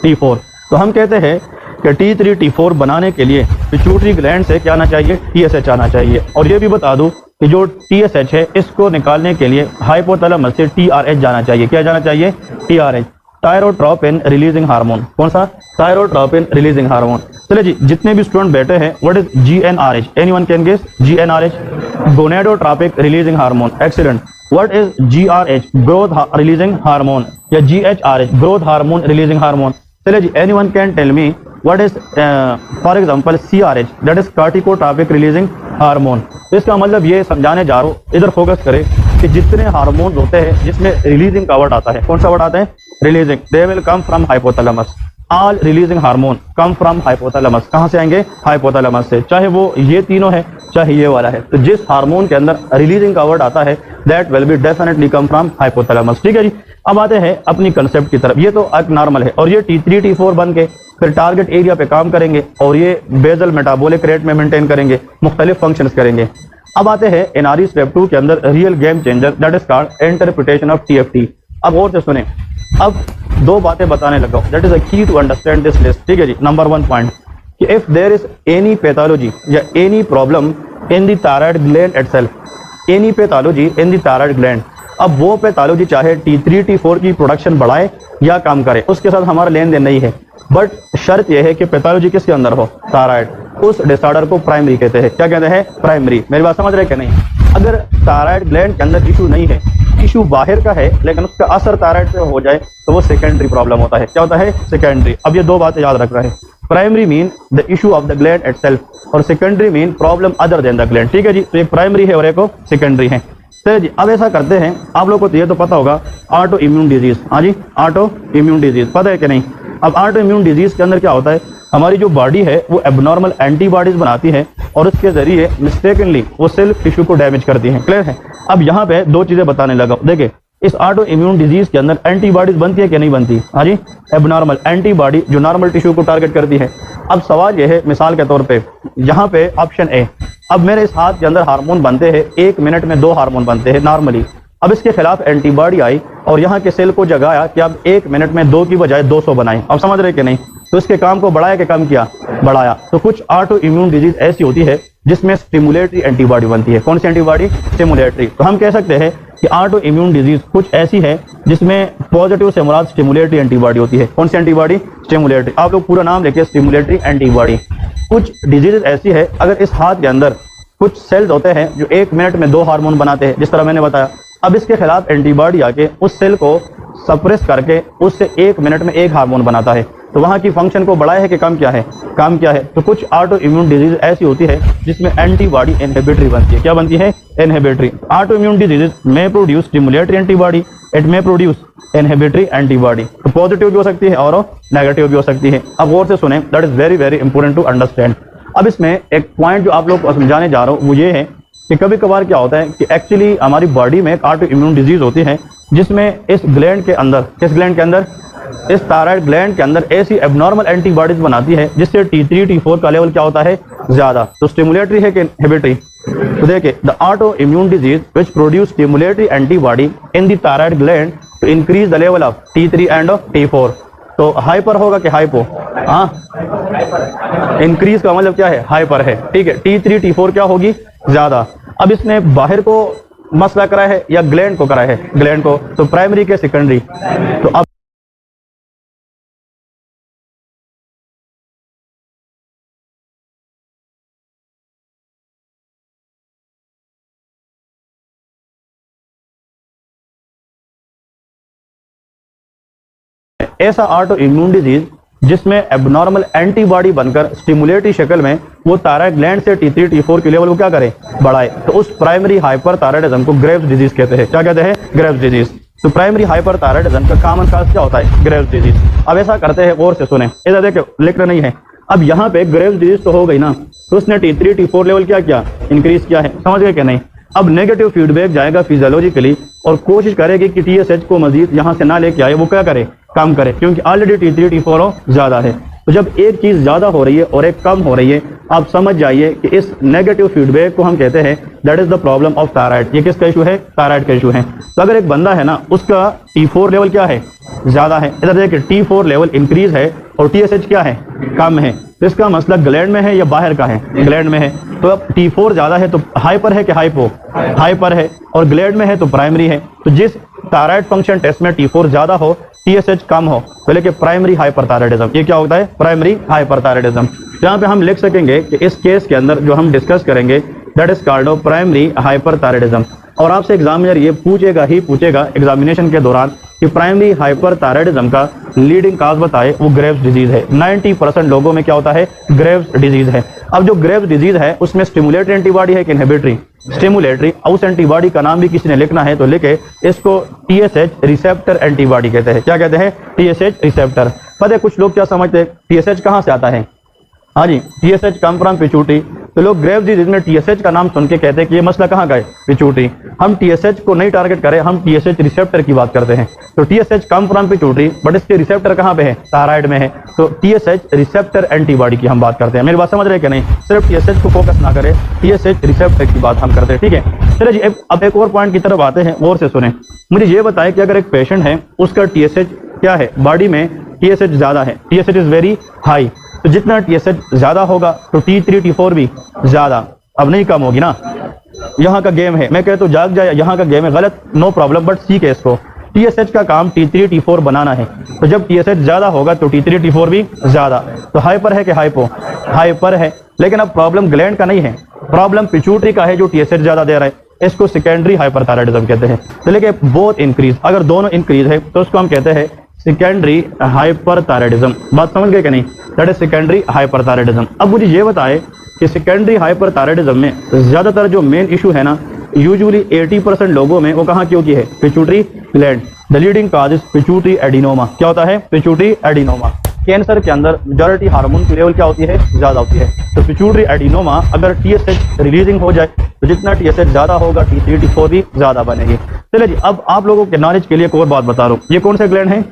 A: T4। तो हम कहते हैं कि T3 T4 बनाने के लिए पिट्यूटरी ग्लैंड से क्या आना चाहिए? TSH आना चाहिए। और ये भी बता दूं कि जो TSH है इसको निकालने के लिए हाइपोथैलेमस से TRH जाना चाहिए। क्या जाना चाहिए? TRH, thyrotropin releasing hormone. कौन सा? Thyrotropin releasing hormone. चलिए जी, जितने भी स्टूडेंट बैठे हैं, what is GnRH? Anyone can guess? GnRH, gonadotropic releasing hormone. Excellent. What is GRH? Growth releasing hormone, या GHRH? Growth hormone releasing hormone. चलिए जी, anyone can tell me what is for example CRH, that is corticotropic releasing hormone. तो इसका मतलब ये समझाने जा रहा हूँ, इधर फोकस करें कि जितने हार्मोन होते हैं जिसमें रिलीजिंग का वर्ड आता है, कौन सा वर्ड आता है? Releasing. They will come from hypothalamus. All releasing hormone come from hypothalamus. कहाँ से आएंगे? हाइपोथैलेमस से। चाहे वो ये तीनों है चाहे ये वाला है, तो जिस हार्मोन के अंदर रिलीजिंग का वर्ड आता है that will be definitely come from hypothalamus. ठीक है जी, अब आते हैं अपनी कंसेप्ट की तरफ। ये तो एक नॉर्मल है और ये T3 T4 बन के फिर टारगेट एरिया पे काम करेंगे और ये बेजल मेटाबॉलिक रेट में मेंटेन करेंगे, मुख्तलिफ फंक्शंस करेंगे। अब आते हैं एनआरई स्टेप 2 के अंदर real game changer that is called interpretation of TFT। अब और से सुने, अब दो बातें बताने लगा, दैट इज अ की टू अंडरस्टैंड दिस लिस्ट। ठीक है जी, नंबर 1 पॉइंट कि if there is any pathology या any problem in the thyroid gland itself, any pathology in the thyroid gland, अब वो पैथोलॉजी चाहे T3 T4 की प्रोडक्शन बढ़ाए या कम करे, उसके साथ हमारा लेन देन नहीं है, बट शर्त यह है कि पैथोलॉजी किसके अंदर हो, थायराइड। उस डिसऑर्डर को प्राइमरी कहते हैं। क्या कहते हैं? प्राइमरी। मेरी बात समझ रहे कि नहीं? अगर थायराइड ग्लैंड के अंदर इशू नहीं है, इशू बाहर का है लेकिन उसका असर थायराइड पे हो जाए तो वो सेकेंडरी प्रॉब्लम होता है। क्या होता है? सेकेंडरी। अब ये दो बातें याद रख रहे हैं, primary mean the issue of the gland itself और secondary mean problem other than the gland. ठीक है जी, तो एक प्राइमरी है और एक सेकेंडरी है। तो जी अब ऐसा करते हैं, आप लोगों को तो ये तो पता होगा ऑटो इम्यून डिजीज। हाँ जी, ऑटो इम्यून डिजीज पता है कि नहीं? अब ऑटो इम्यून डिजीज के अंदर क्या होता है, हमारी जो बॉडी है वो एबनॉर्मल एंटीबॉडीज बनाती है और उसके जरिए मिस्टेकनली वो सेल टिश्यू को डैमेज करती है। क्लियर है? अब यहाँ पे दो चीजें बताने लगा। देखिए, इस ऑटो इम्यून डिजीज के अंदर एंटीबॉडीज बनती है कि नहीं बनती? हाँ जी, एबनॉर्मल एंटीबॉडी जो नॉर्मल टिश्यू को टारगेट करती है। अब सवाल यह है, मिसाल के तौर पे यहाँ पे ऑप्शन ए, अब मेरे इस हाथ के अंदर हार्मोन बनते हैं, 1 मिनट में 2 हार्मोन बनते हैं नॉर्मली। अब इसके खिलाफ एंटीबॉडी आई और यहाँ के सेल को जगाया कि अब 1 मिनट में 2 की बजाय 200 बनाए। अब समझ रहे कि नहीं? तो इसके काम को बढ़ाया कि कम किया? बढ़ाया। तो कुछ ऑटो इम्यून डिजीज ऐसी होती है जिसमें स्टिमुलेटरी एंटीबॉडी बनती है। कौन सी एंटीबॉडी? स्टिमुलेटरी। तो हम कह सकते हैं कि ऑटो इम्यून डिजीज कुछ ऐसी है जिसमें पॉजिटिव से मुराद स्टिमुलेटरी एंटीबॉडी होती है। कौन सी एंटीबॉडी? स्टिमुलेटरी। आप लोग पूरा नाम लिखिए, स्टिमुलेटरी एंटीबॉडी। कुछ डिजीज ऐसी है, अगर इस हाथ के अंदर कुछ सेल्स होते हैं जो 1 मिनट में 2 हार्मोन बनाते हैं, जिस तरह मैंने बताया। अब इसके खिलाफ एंटीबॉडी आके उस सेल को सप्रेस करके उससे 1 मिनट में 1 हार्मोन बनाता है, तो वहां की फंक्शन को बढ़ाया है कि कम किया है? कम किया है। तो कुछ ऑटो इम्यून डिजीज ऐसी होती है जिसमें एंटीबॉडी इनहिबिटरी बनती है। क्या बनती है? इनहिबिटरी। ऑटो इम्यून डिजीज में प्रोड्यूस स्टिमुलेटरी एंटीबॉडी, इट में प्रोड्यूस इनहिबिटरी एंटीबॉडी। तो पॉजिटिव भी हो सकती है और नेगेटिव भी हो सकती है। अब और से सुने, that is very very important to understand. अब इसमें एक पॉइंट जो आप लोग को समझाने जा रहा हूँ वो ये है कि कभी कभार क्या होता है कि एक्चुअली हमारी बॉडी में एक ऑटो इम्यून डिजीज होती है जिसमें इस ग्लैंड के अंदर, किस ग्लैंड के अंदर? इस थायराइड ग्लैंड के अंदर ऐसी एबनॉर्मल एंटीबॉडीज बनाती है जिससे T3 T4 का लेवल क्या होता है? ज्यादा। तो स्टिमुलेटरी है कि इनहिबिटरी? तो देखिए, the autoimmune disease which produce stimulatory antibody in the thyroid gland to increase the level of T3 and T4। तो हाइपर होगा कि हाइपो? हाँ, इंक्रीज का मतलब क्या है? हाइपर है। ठीक है, T3 T4 क्या होगी? ज्यादा। अब इसने बाहर को मसला करा है या ग्लैंड को करा है? ग्लैंड को। तो प्राइमरी के सेकेंडरी? तो अब ऐसा ऑटो इम्यून डिजीज जिसमें एबनॉर्मल एंटीबॉडी बनकर स्टिमुलेटरी शक्ल में वो थायराइड ग्लैंड से T3 T4 के लेवल को क्या करे? बढ़ाए। तो उस प्राइमरी हाइपरथायराइडिज्म को ग्रेव्स डिजीज कहते हैं। क्या कहते हैं? Graves disease. तो प्राइमरी हाइपरथायराइडिज्म का कॉमन काज क्या होता है? Graves disease. अब ऐसा करते हैं, और से सुने, इधर देखो लिखना नहीं है। अब यहाँ पे ग्रेव्स डिजीज तो हो गई ना, तो उसने T3 T4 लेवल क्या किया? इंक्रीज किया है। समझ गए कि नहीं? अब नेगेटिव फीडबैक जाएगा फिजियोलॉजिकली और कोशिश करेगी कि TSH को मजीद यहाँ से ना लेके आए, वो क्या करे? कम करे, क्योंकि ऑलरेडी T3 T4 ज्यादा है। तो जब एक चीज ज्यादा हो रही है और एक कम हो रही है, आप समझ जाइए कि इस नेगेटिव फीडबैक को हम कहते हैं that is the problem of thyroid. ये किसका इशू है? थायराइड का इशू है। तो अगर एक बंदा है ना, उसका T4 लेवल क्या है? ज्यादा है। इधर देखिए, T4 लेवल इंक्रीज है और TSH क्या है? कम है। तो इसका मसला ग्लैंड में है या बाहर का है? ग्लैंड में है। तो अब T4 ज्यादा है तो हाइपर है कि हाइपो? हाइपर है। और ग्लैंड में है तो प्राइमरी है। तो जिस थायराइड फंक्शन टेस्ट में T4 ज्यादा हो, TSH कम हो, तो लेके प्राइमरी हाइपरथायराइडिज्म। ये क्या होता है? Primary hyperthyroidism. यहाँ पे हम लिख सकेंगे कि इस केस के अंदर जो हम डिस्कस करेंगे that is called primary hyperthyroidism. और आपसे एग्जामिनर ये पूछेगा ही पूछेगा एग्जामिनेशन के दौरान कि प्राइमरी हाइपरथायराइडिज्म का लीडिंग काज बताए, वो ग्रेव्स डिजीज है। 90% लोगों में क्या होता है? ग्रेव्स डिजीज है। अब जो ग्रेव्स डिजीज है उसमें स्टिमुलेटरी एंटीबॉडी है कि इनहिबिटरी? स्टिमुलेटरी। उस एंटीबॉडी का नाम भी किसी ने लिखना है तो लिखे, इसको TSH रिसेप्टर एंटीबॉडी कहते हैं। क्या कहते हैं? TSH receptor. पता है कुछ लोग क्या समझते हैं TSH कहां से आता है? हाँ जी, TSH कम फ्रॉम पिट्यूटरी। तो लोग ग्रेव्स डिजीज में TSH का नाम सुन के कहते हैं कि ये मसला कहाँ का है, पिट्यूटरी। हम TSH को नहीं टारगेट करें, हम TSH रिसेप्टर की बात करते हैं। तो TSH come from pituitary, but इसके रिसेप्टर कहाँ पे है, थायराइड में है। तो TSH रिसेप्टर एंटीबॉडी की हम बात करते हैं। मेरी बात समझ रहे हैं कि नहीं? सिर्फ TSH को फोकस ना करें, TSH रिसेप्टर की बात हम करते हैं, ठीक है। चलिए जी, अब एक और पॉइंट की तरफ आते हैं, और से सुने। मुझे ये बताएं कि अगर एक पेशेंट है, उसका TSH क्या है, बॉडी में TSH ज्यादा है, TSH इज वेरी हाई। तो जितना TSH ज्यादा होगा तो T3 T4 भी ज्यादा, अब नहीं कम होगी ना। यहाँ का गेम है, मैं कहता हूँ जाग जाए, यहाँ का गेम है, गलत नो प्रॉब्लम, बट सीख है इसको। TSH का काम T3 T4 बनाना है। तो जब TSH ज्यादा होगा तो T3 T4 भी ज्यादा। तो हाइपर है कि हाइपो, हाइपर है। लेकिन अब प्रॉब्लम ग्लैंड का नहीं है, प्रॉब्लम पिट्यूटरी का है जो TSH ज्यादा दे रहा है। इसको सेकेंडरी हाइपरथायराइडिज्म कहते हैं। तो लेकिन बोथ इंक्रीज, अगर दोनों इंक्रीज है तो उसको हम कहते हैं सेकेंडरी हाइपरथायराइडिज्म। बात समझ गए कि नहीं? That is secondary hyperthyroidism. अब मुझे ये बताए कि सेकेंडरी हाइपरथायराइडिज्म में ज्यादातर जो मेन इशू है ना, यूजुअली 80% लोगों में वो कहाँ की होती है, pituitary gland. The leading cause is pituitary adenoma. क्या होता है, पिट्यूटरी एडिनोमा। कैंसर के अंदर मेजॉरिटी हार्मोन की लेवल क्या होती है, ज्यादा होती है। तो पिट्यूटरी एडिनोमा, अगर TSH रिलीजिंग हो जाए तो जितना TSH ज्यादा होगा T3 T4 भी ज्यादा बनेगी। चलिए जी, अब आप लोगों के नॉलेज के लिए एक और बात बता रहा हूँ। ये कौन से ग्लैंड है,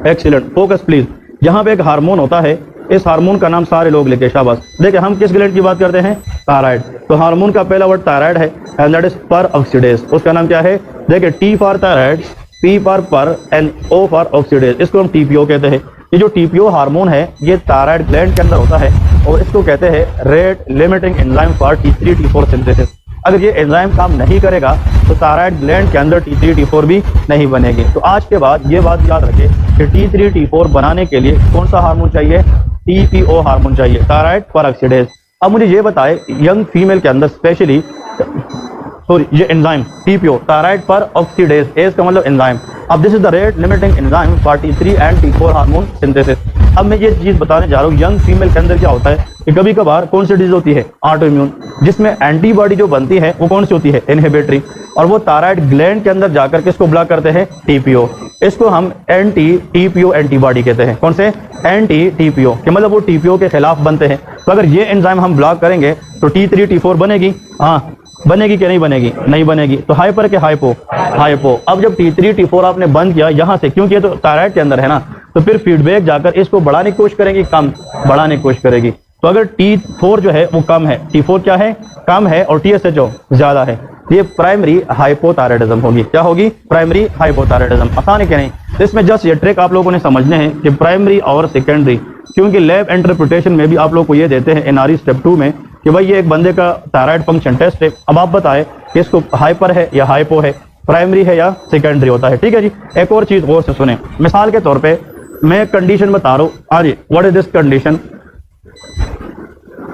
A: एक्सीलेंट, फोकस प्लीज। यहाँ पे एक हार्मोन होता है, इस हार्मोन का नाम सारे लोग लेके शाबाश। देखिए हम किस ग्लैंड की बात करते हैं, थायराइड। तो हार्मोन का पहला वर्ड थायराइड है, एंड दैट इज पर ऑक्सीडेज। उसका नाम क्या है, देखिए T for thyroid, P for पर, एंड O फॉर ऑक्सीडेज। इसको हम TPO कहते हैं। ये जो TPO हार्मोन है ये थायराइड ग्लैंड के अंदर होता है, और इसको कहते हैं rate limiting enzyme for T3 T4 synthesis. अगर ये एंजाइम काम नहीं करेगा तो थायराइड ग्लैंड के अंदर T3 T4 भी नहीं बनेगी। तो आज के बाद ये बात याद रखें कि T3 T4 बनाने के लिए कौन सा हार्मोन चाहिए, TPO हार्मोन चाहिए, थायराइड परऑक्सीडेज। अब मुझे ये बताए, यंग फीमेल के अंदर स्पेशली, सॉरी ये एंजाइम TPO, थायराइड पर ऑक्सीडेज, एज का मतलब एंजाइम। अब this is the rate limiting enzyme for T3 and T4 hormone synthesis. अब मैं ये चीज बताने जा रहा हूँ, यंग फीमेल के अंदर क्या होता है कि कभी कभार कौन सी डिजीज होती है, ऑटो इम्यून, जिसमें एंटीबॉडी जो बनती है वो कौन सी होती है, इनहिबिटरी। और वो थायराइड ग्लैंड के अंदर जाकर किसको ब्लॉक करते हैं, TPO। इसको हम एंटी TPO एंटीबॉडी कहते हैं। कौन से, एंटी TPO के मतलब वो TPO के खिलाफ बनते हैं। तो अगर ये एंजाइम हम ब्लॉक करेंगे तो T3 T4 बनेगी, हाँ बनेगी कि नहीं बनेगी, नहीं बनेगी। तो हाइपर के हाइपो, हाइपो। अब जब T3 T4 आपने बंद किया यहाँ से, क्योंकि ये तो थायराइड के अंदर है ना, तो फिर फीडबैक जाकर इसको बढ़ाने की कोशिश करेगी, कम बढ़ाने की कोशिश करेगी। तो अगर T4 जो है वो कम है, T4 क्या है, कम है, और TSH ज्यादा है, ये प्राइमरी हाइपोथायराइडिज्म होगी। क्या होगी, प्राइमरी हाइपोथायराइडिज्म। आसान है कि नहीं? तो इसमें जस्ट ये ट्रिक आप लोगों ने समझने हैं कि प्राइमरी और सेकेंडरी, क्योंकि लैब इंटरप्रिटेशन में भी आप लोग को ये देते हैं NRE स्टेप 2 में कि भाई ये एक बंदे का थायराइड फंक्शन टेस्ट है। अब आप बताएं कि इसको हाइपर है या हाइपो है, प्राइमरी है या सेकेंडरी होता है, ठीक है जी। एक और चीज और से सुने, मिसाल के तौर पे मैं कंडीशन बता रहा हूँ, आगे what is this condition,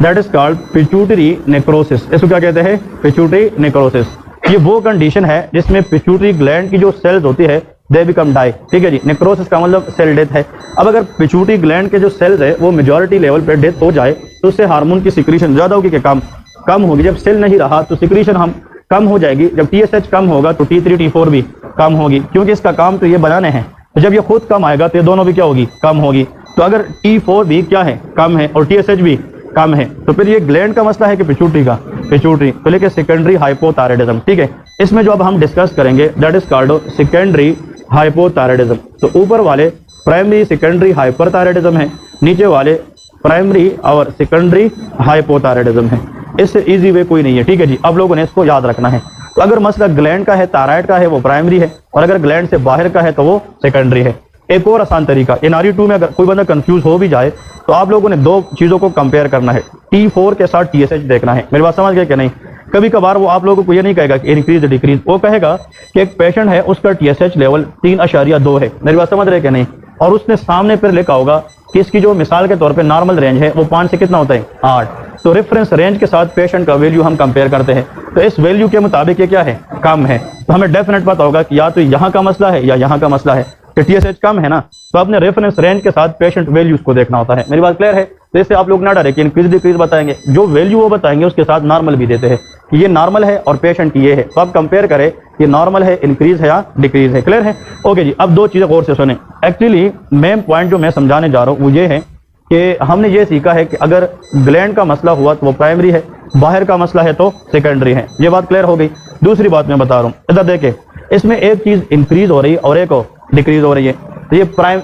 A: that is called pituitary necrosis. इसको क्या कहते हैं, पिट्यूटरी नेक्रोसिस। ये वो कंडीशन है जिसमें पिट्यूटरी ग्लैंड की जो सेल्स होती है दे बिकम डाई, ठीक है जी। नेक्रोसिस का मतलब सेल डेथ है। अब अगर पिट्यूटरी ग्लैंड के जो सेल्स है वो मेजॉरिटी लेवल पे डेथ हो जाए तो उससे हार्मोन की सिक्रीशन ज्यादा होगी कि कम, कम होगी। जब सेल नहीं रहा तो सिक्रीशन हम कम हो जाएगी। जब TSH कम होगा तो T3 T4 भी कम होगी, क्योंकि इसका काम तो ये बनाने हैं। तो जब ये खुद कम आएगा तो ये दोनों भी क्या होगी, कम होगी। तो अगर T4 भी क्या है, कम है, और TSH भी कम है, तो फिर ये ग्लैंड का मसला है कि पिट्यूटरी का, पिट्यूटरी। तो लेके सेकेंडरी हाइपोथायराइडिज्म, ठीक है। इसमें जो अब हम डिस्कस करेंगे that is called secondary hypothyroidism. तो ऊपर वाले प्राइमरी सेकेंडरी हाइपरथायराइडिज्म है, नीचे वाले प्राइमरी और सेकेंडरी हाइपोथायराइडिज्म है। इससे इजी वे कोई नहीं है, ठीक है जी। अब लोगों ने इसको याद रखना है। तो अगर मसला ग्लैंड का है, थायराइड का है, वो प्राइमरी है, और अगर ग्लैंड से बाहर का है तो वो सेकेंडरी है। एक और आसान तरीका, NRE 2 में अगर कोई बंदा कंफ्यूज हो भी जाए तो आप लोगों ने दो चीजों को कंपेयर करना है, T4 के साथ TSH देखना है। मेरी बात समझ गए कि नहीं? कभी कभार वो आप लोगों को ये नहीं कहेगा कि इंक्रीज डिक्रीज, वो कहेगा कि एक पेशेंट है उसका TSH लेवल 3.2 है। मेरी बात समझ रहे कि नहीं? और उसने सामने फिर लिखा होगा कि इसकी जो मिसाल के तौर पे नॉर्मल रेंज है वो 5 से कितना होता है, 8। तो रेफरेंस रेंज के साथ पेशेंट का वैल्यू हम कंपेयर करते हैं। तो इस वैल्यू के मुताबिक ये क्या है, कम है। तो हमें डेफिनेट पता होगा कि या तो यहाँ का मसला है या यहाँ का मसला है। कि TSH कम है ना, तो अपने रेफरेंस रेंज के साथ पेशेंट वैल्यूज को देखना होता है। मेरी बात क्लियर है? तो इससे आप लोग ना डरे कि इंक्रीज डिक्रीज बताएंगे, जो वैल्यू वो बताएंगे उसके साथ नॉर्मल भी देते हैं कि ये नॉर्मल है और पेशेंट की ये है। तो आप कंपेयर करें ये नॉर्मल है, इंक्रीज है या डिक्रीज है। क्लियर है? ओके जी। अब दो चीजें और से सुने। एक्चुअली मेन पॉइंट जो मैं समझाने जा रहा हूँ वो ये है कि हमने ये सीखा है कि अगर ग्लैंड का मसला हुआ तो वो प्राइमरी है, बाहर का मसला है तो सेकेंडरी है। ये बात क्लियर हो गई। दूसरी बात मैं बता रहा हूँ, इधर देखे, इसमें एक चीज इंक्रीज हो रही है और एक डिक्रीज हो रही है। तो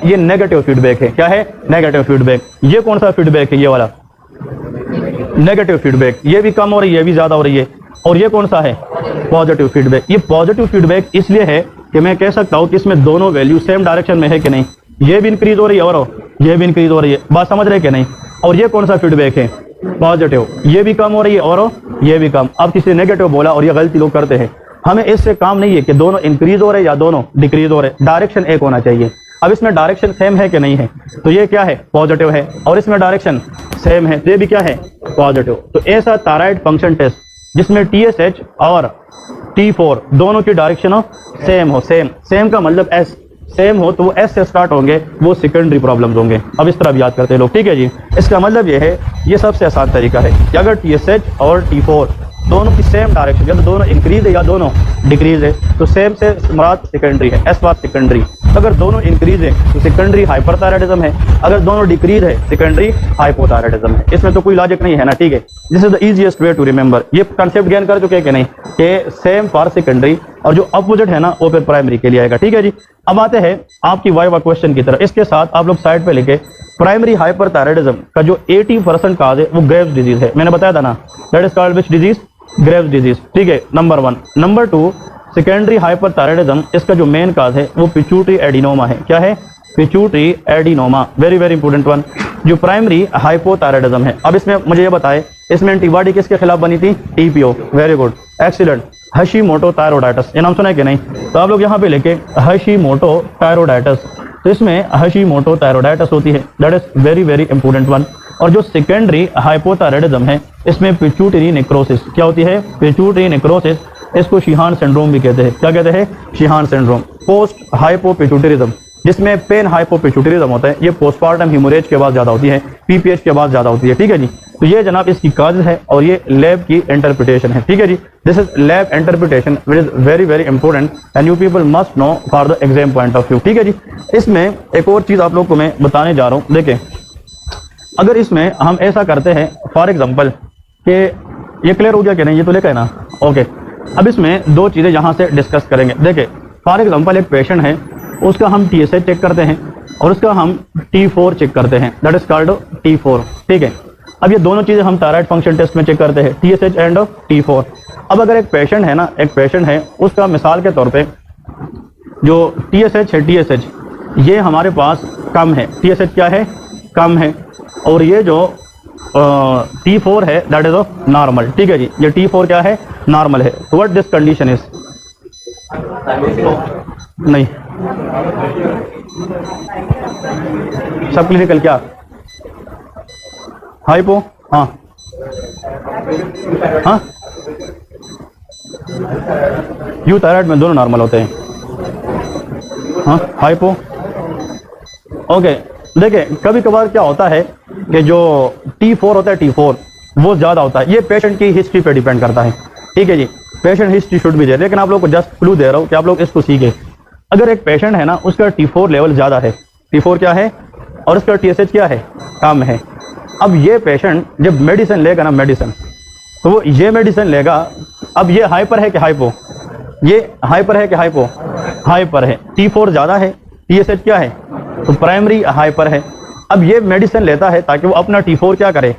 A: ये नेगेटिव फीडबैक है। क्या है? Negative feedback. ये कौन सा फीडबैक है? ये वाला नेगेटिव फीडबैक। ये भी कम हो रही है, ये भी ज्यादा हो रही है। और ये कौन सा है? Positive feedback. ये पॉजिटिव फीडबैक इसलिए है कि मैं कह सकता हूँ कि इसमें दोनों वैल्यू सेम डायरेक्शन में है कि नहीं। ये भी इंक्रीज हो रही है और ये भी इंक्रीज हो रही है। बात समझ रहे कि नहीं? और ये कौन सा फीडबैक है? पॉजिटिव। ये भी कम हो रही है और ये भी कम। अब किसी नेगेटिव बोला और ये गलती लोग करते हैं। हमें इससे काम नहीं है कि दोनों इंक्रीज हो रहे या दोनों डिक्रीज हो रहे, डायरेक्शन एक होना चाहिए। अब इसमें डायरेक्शन सेम है कि नहीं है? तो ये क्या है? पॉजिटिव है। और इसमें डायरेक्शन सेम है तो ये भी क्या है? पॉजिटिव। तो ऐसा थायराइड फंक्शन टेस्ट जिसमें TSH और T4 दोनों की डायरेक्शन सेम हो, सेम का मतलब S सेम हो तो वो S से स्टार्ट होंगे, वो सेकेंडरी प्रॉब्लम्स होंगे। अब इस तरह भी याद करते हैं लोग, ठीक है जी। इसका मतलब ये है, ये सबसे आसान तरीका है कि अगर TSH और T4 दोनों की सेम डायरेक्शन, या तो दोनों इंक्रीज है या दोनों डिक्रीज है, तो सेम से मुराद सेकेंडरी है, S बात सेकेंडरी। अगर दोनों इंक्रीज है तो सेकेंडरी हाइपरथायराइडिज्म है, अगर दोनों डिक्रीज है सेकेंडरी हाइपोथायराइडिज्म है। इसमें तो कोई लॉजिक नहीं है ना, ठीक है। This is the easiest way to remember. ये कंसेप्ट ज्ञान कर चुके हैं कि नहीं, कि सेम फॉर सेकेंडरी और जो अपोजिट है ना वो फिर प्राइमरी के लिए आएगा, ठीक है जी। अब आते हैं आपकी वाइवा क्वेश्चन की तरफ। इसके साथ आप लोग साइड पे लिखे, प्राइमरी हाइपरथायराइडिज्म का जो 80% काज है वो ग्रेव्स डिजीज है। मैंने बताया था ना, that is called which disease? Graves disease, ठीक है, नंबर 1। नंबर 2, सेकेंडरी हाइपरथायराइडिज्म, इसका जो मेन काज है वो पिट्यूटरी एडिनोमा है। क्या है? Pituitary adenoma, very very important one. जो प्राइमरी हाइपोथायराइडिज्म है, अब इसमें मुझे ये बताए, इसमें एंटीबॉडी किसके खिलाफ बनी थी? TPO, very good, excellent. Hashimoto thyroiditis, ये नाम सुना है कि नहीं? तो आप लोग यहाँ पे लेके हशीमोटो थायरोडाइटिस, तो इसमें हशीमोटो थायरोडाइटिस होती है, that is very very important one. और जो सेकेंडरी हाइपोथायराइडिज्म है, इसमें पिट्यूटरी नेक्रोसिस, क्या होती है? Pituitary necrosis. इसको शिहान सिंड्रोम भी कहते हैं। क्या कहते हैं? Sheehan syndrome. पोस्ट हाइपोपिट्यूटरिज्म, जिसमें पेन हाइपोपिट्यूटरिज्म होता है, ये पोस्टमार्टम हेमोरेज के बाद ज्यादा होती है, PPH के बाद ज्यादा होती है, ठीक है जी। तो ये जनाब इसकी काज है और ये लैब की इंटरप्रिटेशन है, ठीक है जी। This is lab interpretation which is very very important and you people must know for the exam point of view, ठीक है जी। इसमें एक और चीज आप लोग को मैं बताने जा रहा हूँ। देखें, अगर इसमें हम ऐसा करते हैं फॉर एग्जाम्पल कि ये क्लियर हो गया कि नहीं? ये तो लेकर ना, ओके। अब इसमें दो चीजें यहाँ से डिस्कस करेंगे। देखें, फॉर एग्जाम्पल एक पेशेंट है, उसका हम TSH चेक करते हैं और उसका हम T4 चेक करते हैं, दैट इज कॉल्ड T4, ठीक है। अब ये दोनों चीजें हम थायराइड फंक्शन टेस्ट में चेक करते हैं, TSH एंड T4। अब अगर एक पेशेंट है ना, एक पेशेंट है, उसका मिसाल के तौर पे जो TSH है, TSH ये हमारे पास कम है, TSH क्या है? कम है। और ये जो T4 है दैट इज नॉर्मल, ठीक है जी। ये T4 क्या है? नॉर्मल है। तो व्हाट दिस कंडीशन इज? नहीं, सब क्लिनिकल क्या? हाइपो, हाँ हाँ, यू थायराइड में दोनों नॉर्मल होते हैं, हाँ हाइपो, ओके। देखिए, कभी कभार क्या होता है कि जो T4 होता है, T4 वो ज्यादा होता है। ये पेशेंट की हिस्ट्री पे डिपेंड करता है, ठीक है जी। पेशेंट हिस्ट्री शुड भी दे, लेकिन आप लोग को जस्ट क्लू दे रहा हूँ कि आप लोग इसको सीखे। अगर एक पेशेंट है ना, उसका T4 लेवल ज्यादा है, T4 क्या है, और उसका TSH क्या है? कम है। अब ये पेशेंट जब मेडिसिन लेगा ना, मेडिसिन, तो वो ये मेडिसिन लेगा। अब ये हाइपर है कि हाइपो? ये हाइपर है कि हाइपो? हाइपर है। T4 ज्यादा है, TSH क्या है? तो प्राइमरी हाइपर है। अब ये मेडिसिन लेता है ताकि वो अपना T4 क्या करे?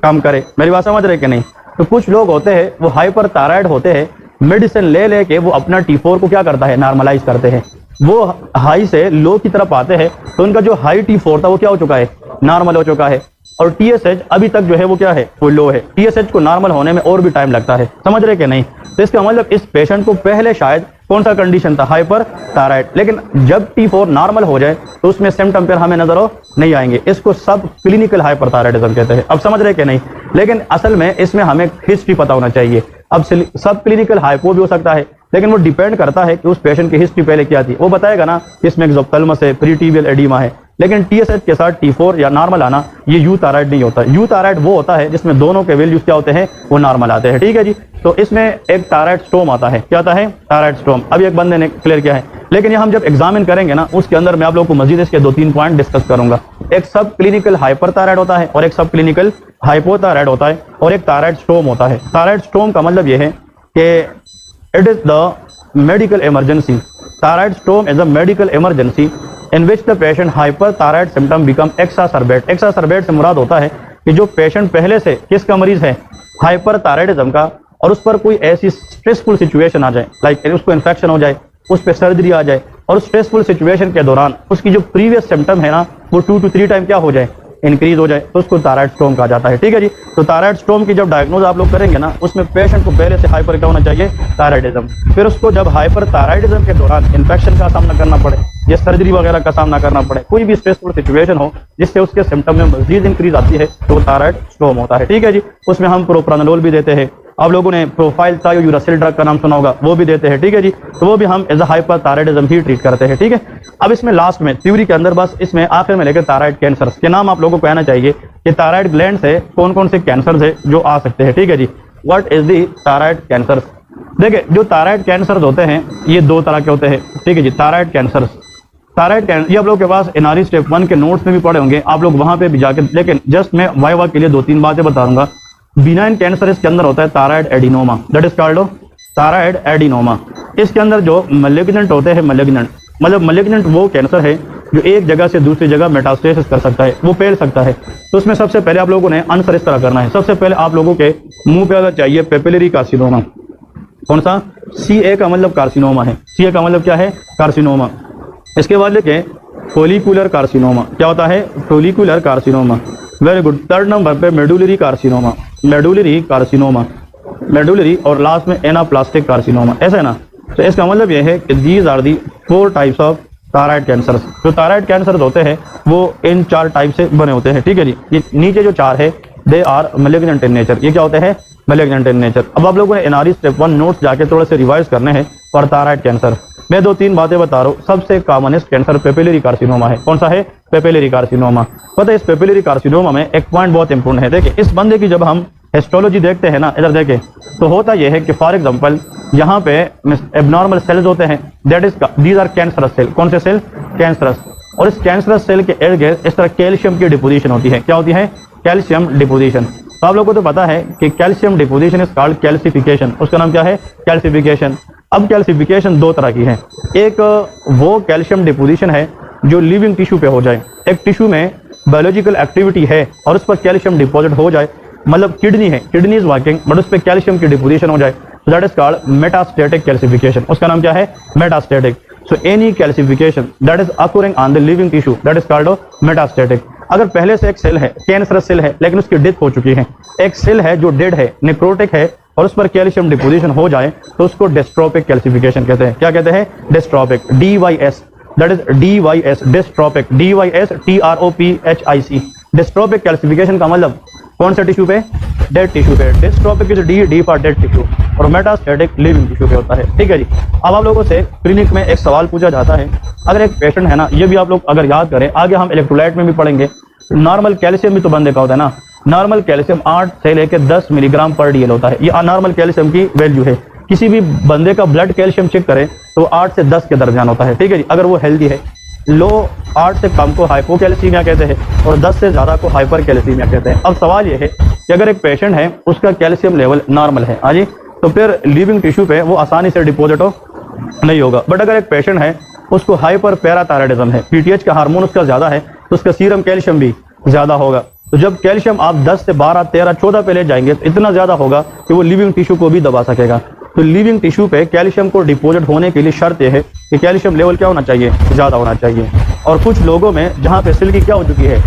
A: कम करे। मेरी बात समझ रहे कि नहीं? तो कुछ लोग होते हैं वो हाइपर थायराइड होते हैं, मेडिसिन ले लेके वो अपना T4 को क्या करता है? नॉर्मलाइज करते हैं। वो हाई से लो की तरफ आते हैं तो उनका जो हाई T4 था वो क्या हो चुका है? नॉर्मल हो चुका है। और TSH अभी तक जो है वो क्या है? वो लो है। TSH को नॉर्मल होने में और भी टाइम लगता है, समझ रहे कि नहीं? तो इसका मतलब इस पेशेंट को पहले शायद कौन सा कंडीशन था? Hyper thyroid. लेकिन जब T4 नॉर्मल हो जाए तो उसमें सिम्टम फिर हमें नजर नहीं आएंगे। इसको सब क्लिनिकल हाइपरथायराइडिज्म कहते हैं। अब समझ रहे कि नहीं? लेकिन असल में इसमें हमें हिस्ट्री पता होना चाहिए। अब सब क्लिनिकल हाइपो भी हो सकता है, लेकिन वो डिपेंड करता है कि उस पेशेंट की हिस्ट्री पहले क्या थी। वो बताएगा ना कि इसमें एक्सोप्थेल्मस है, प्रीटिबियल एडिमा है। लेकिन TSH के साथ T4 या नॉर्मल आना, ये यू थायराइड नहीं होता। यू थायराइड वो होता है जिसमें दोनों के वैल्यूज क्या होते हैं? वो नॉर्मल आते हैं, ठीक है जी। तो इसमें एक थायराइड स्टोम आता है। क्या आता है? थायराइड स्टोम। अभी एक बंदे ने क्लियर किया है, लेकिन ये हम जब एग्जामिन करेंगे ना, उसके अंदर मैं आप लोगों को मजीद इसके 2-3 पॉइंट डिस्कस करूंगा। एक सब क्लिनिकल हाइपरथायराइड होता है और एक सब क्लिनिकल हाइपोथायराइड होता है और एक थायराइड स्टोम होता है। थायराइड स्टोम का मतलब यह है कि it is the medical emergency. Thyroid storm is a medical emergency in which the patient hyperthyroid symptom become exacerbate. Exacerbate से मुराद होता है कि जो पेशेंट पहले से किसका मरीज है, हाइपरथायराइडिज्म का, और उस पर कोई ऐसी स्ट्रेसफुल सिचुएशन आ जाए, लाइक उसको इन्फेक्शन हो जाए, उस पर सर्जरी आ जाए, और उस स्ट्रेसफुल सिचुएशन के दौरान उसकी जो प्रीवियस सिम्टम है ना वो 2 to 3 टाइम क्या हो जाए, इंक्रीज हो जाए, तो उसको थायराइड स्टोम कहा जाता है। ठीक है जी। तो थायराइड स्टोम की जब डायग्नोज आप लोग करेंगे ना, उसमें पेशेंट को पहले से हाइपर क्या होना चाहिए, थायराइडिज्म। फिर उसको जब हाइपर थायराइडिज्म के दौरान इन्फेक्शन का सामना करना पड़े या सर्जरी वगैरह का सामना करना पड़े, कोई भी स्ट्रेसफुल सिचुएशन हो जिससे उसके सिम्टम में मजीद इंक्रीज आती है, तो वो थायराइड स्टोम होता है। ठीक है जी। उसमें हम प्रोप्रानोलोल भी देते हैं, आप लोगों ने प्रोफाइल थायोयूरासिल ड्रग का नाम सुना होगा, वो भी देते हैं। ठीक है जी। तो वो भी हम एज अ हाइपरथायराइडिज्म ही ट्रीट करते हैं। ठीक है। अब इसमें लास्ट में थ्योरी के अंदर बस इसमें आखिर में लेकर थायराइड कैंसर के नाम आप लोगों को कहना चाहिए कि थायराइड ग्लैंड से कौन कौन से कैंसर है जो आ सकते हैं। ठीक है जी। What is the thyroid cancer. देखिए जो थायराइड कैंसर होते हैं ये 2 तरह के होते हैं। ठीक है जी। थायराइड कैंसर, ये आप लोग के पास एनआरई स्टेप 1 के नोट्स में भी पढ़े होंगे, आप लोग वहां पे भी जाके, लेकिन जस्ट मैं वाइवा के लिए 2-3 बातें बताऊंगा। बिनाइन कैंसर इसके अंदर होता है thyroid adenoma, that is called thyroid adenoma. इसके अंदर जो मैलिग्नेंट होते हैं, मैलिग्नेंट मतलब मैलिग्नेंट वो कैंसर है जो एक जगह से दूसरी जगह मेटास्टेसिस कर सकता है, वो फैल सकता है। तो उसमें सबसे पहले आप लोगों ने आंसर इस तरह करना है। सबसे पहले आप लोगों के मुंह पे अगर चाहिए पेपिलरी कार्सिनोमा, कौन सा, CA का मतलब कार्सिनोमा है। CA का मतलब क्या है, कार्सिनोमा। इसके बाद लेके फोलिकुलर कार्सिनोमा, क्या होता है, follicular carcinoma. Very good. 3rd number पे medullary carcinoma, medullary carcinoma, medullary, और लास्ट में एनाप्लास्टिक कार्सिनोमा, ऐसा है ना। तो इसका मतलब यह है कि these are the 4 types of thyroid cancer. जो थायराइड कैंसर होते हैं वो इन 4 टाइप से बने होते हैं। ठीक है जी। ये नीचे जो 4 है they are malignant in nature, ये क्या होते हैं, मैलिग्नेंट इन नेचर। अब आप लोगों ने एनआरई स्टेप 1 नोट्स जाके थोड़े से रिवाइज करने हैं फॉर थायराइड कैंसर। मैं 2-3 बातें बता रहा हूँ। सबसे कॉमनेस्ट कैंसर पेपिलरी कार्सिनोमा है। कौन सा है, पेपिलरी कार्सिनोमा। पता है इस पेपिलरी कार्सिनोमा में एक पॉइंट बहुत इंपॉर्टेंट है। देखिए इस बंदे की जब हम हिस्टोलॉजी देखते हैं ना, इधर देखें, तो होता यह है कि फॉर एग्जांपल यहाँ पे एबनॉर्मल सेल्स होते हैं, that is these are cancerous cell. कौन से सेल, कैंसरस। और इस कैंसरस सेल के इर्द गिर्द इस तरह कैल्शियम की डिपोजिशन होती है। क्या होती है, कैल्शियम डिपोजिशन। तो आप लोगों को तो पता है कि calcium deposition is called calcification, उसका नाम क्या है, कैल्सिफिकेशन। अब कैल्सिफिकेशन 2 तरह की है। एक वो कैल्शियम डिपोजिशन है जो लिविंग टिश्यू पे हो जाए, एक टिश्यू में बायोलॉजिकल एक्टिविटी है और उस पर कैल्शियम डिपॉजिट हो जाए, मतलब किडनी है, किडनी इज वर्किंग बट उस पर कैल्शियम की डिपोजिशन हो जाए, that is called metastatic calcification. उसका नाम क्या है, metastatic. So any calcification that is occurring on the living tissue that is called metastatic. अगर पहले से एक सेल है, कैंसरस सेल है, लेकिन उसकी डेथ हो चुकी है, एक सेल है जो डेड है, नेक्रोटिक है, और उस पर कैल्शियम डिपोजिशन हो जाए, तो उसको डिस्ट्रोपिक कैल्सिफिकेशन कहते हैं। क्या कहते हैं, dystrophic, DYS, that is DYS, dystrophic, DYSTROPHIC। Dystrophic calcification का मतलब कौन से टिश्यू पे, डेड टिश्यू पे। Dystrophic is D for dead tissue, और मेटास्टेटिक लिविंग टिश्यू पे होता है। ठीक है जी। अब आप लोगों से क्लिनिक में एक सवाल पूछा जाता है, अगर एक पेशेंट है ना, ये भी आप लोग अगर याद करें, आगे हम इलेक्ट्रोलाइट में भी पढ़ेंगे, नॉर्मल कैल्शियम भी तो बंदे का होता है ना। नॉर्मल कैल्शियम 8 से लेकर 10 मिलीग्राम पर DL होता है, ये नॉर्मल कैल्शियम की वैल्यू है। किसी भी बंदे का ब्लड कैल्शियम चेक करें तो 8 से 10 के दरमियान होता है। ठीक है जी। अगर वो हेल्दी है, लो 8 से कम को हाइपोकैल्सीमिया कहते हैं और 10 से ज़्यादा को हाइपर कैल्सीमिया कहते हैं। अब सवाल ये है कि अगर एक पेशेंट है उसका कैल्शियम लेवल नॉर्मल है, हाँ जी, तो फिर लिविंग टिश्यू पे वो आसानी से डिपोजिट नहीं होगा। बट अगर एक पेशेंट है उसको हाइपर पैराथायराइडिज्म है, PTH का हार्मोन उसका ज़्यादा है, तो उसका सीरम कैल्शियम भी ज़्यादा होगा। तो जब कैल्शियम आप 10 से 12, 13, 14 पे ले जाएंगे तो इतना ज़्यादा होगा कि वो लिविंग टिश्यू को भी दबा सकेगा। तो लिविंग टिश्यू पे कैल्शियम को डिपोजिट होने के लिए शर्त यह है कि कैल्शियम लेवल क्या होना चाहिए, ज़्यादा होना चाहिए। और कुछ लोगों में जहाँ पे सेल की क्या हो चुकी है,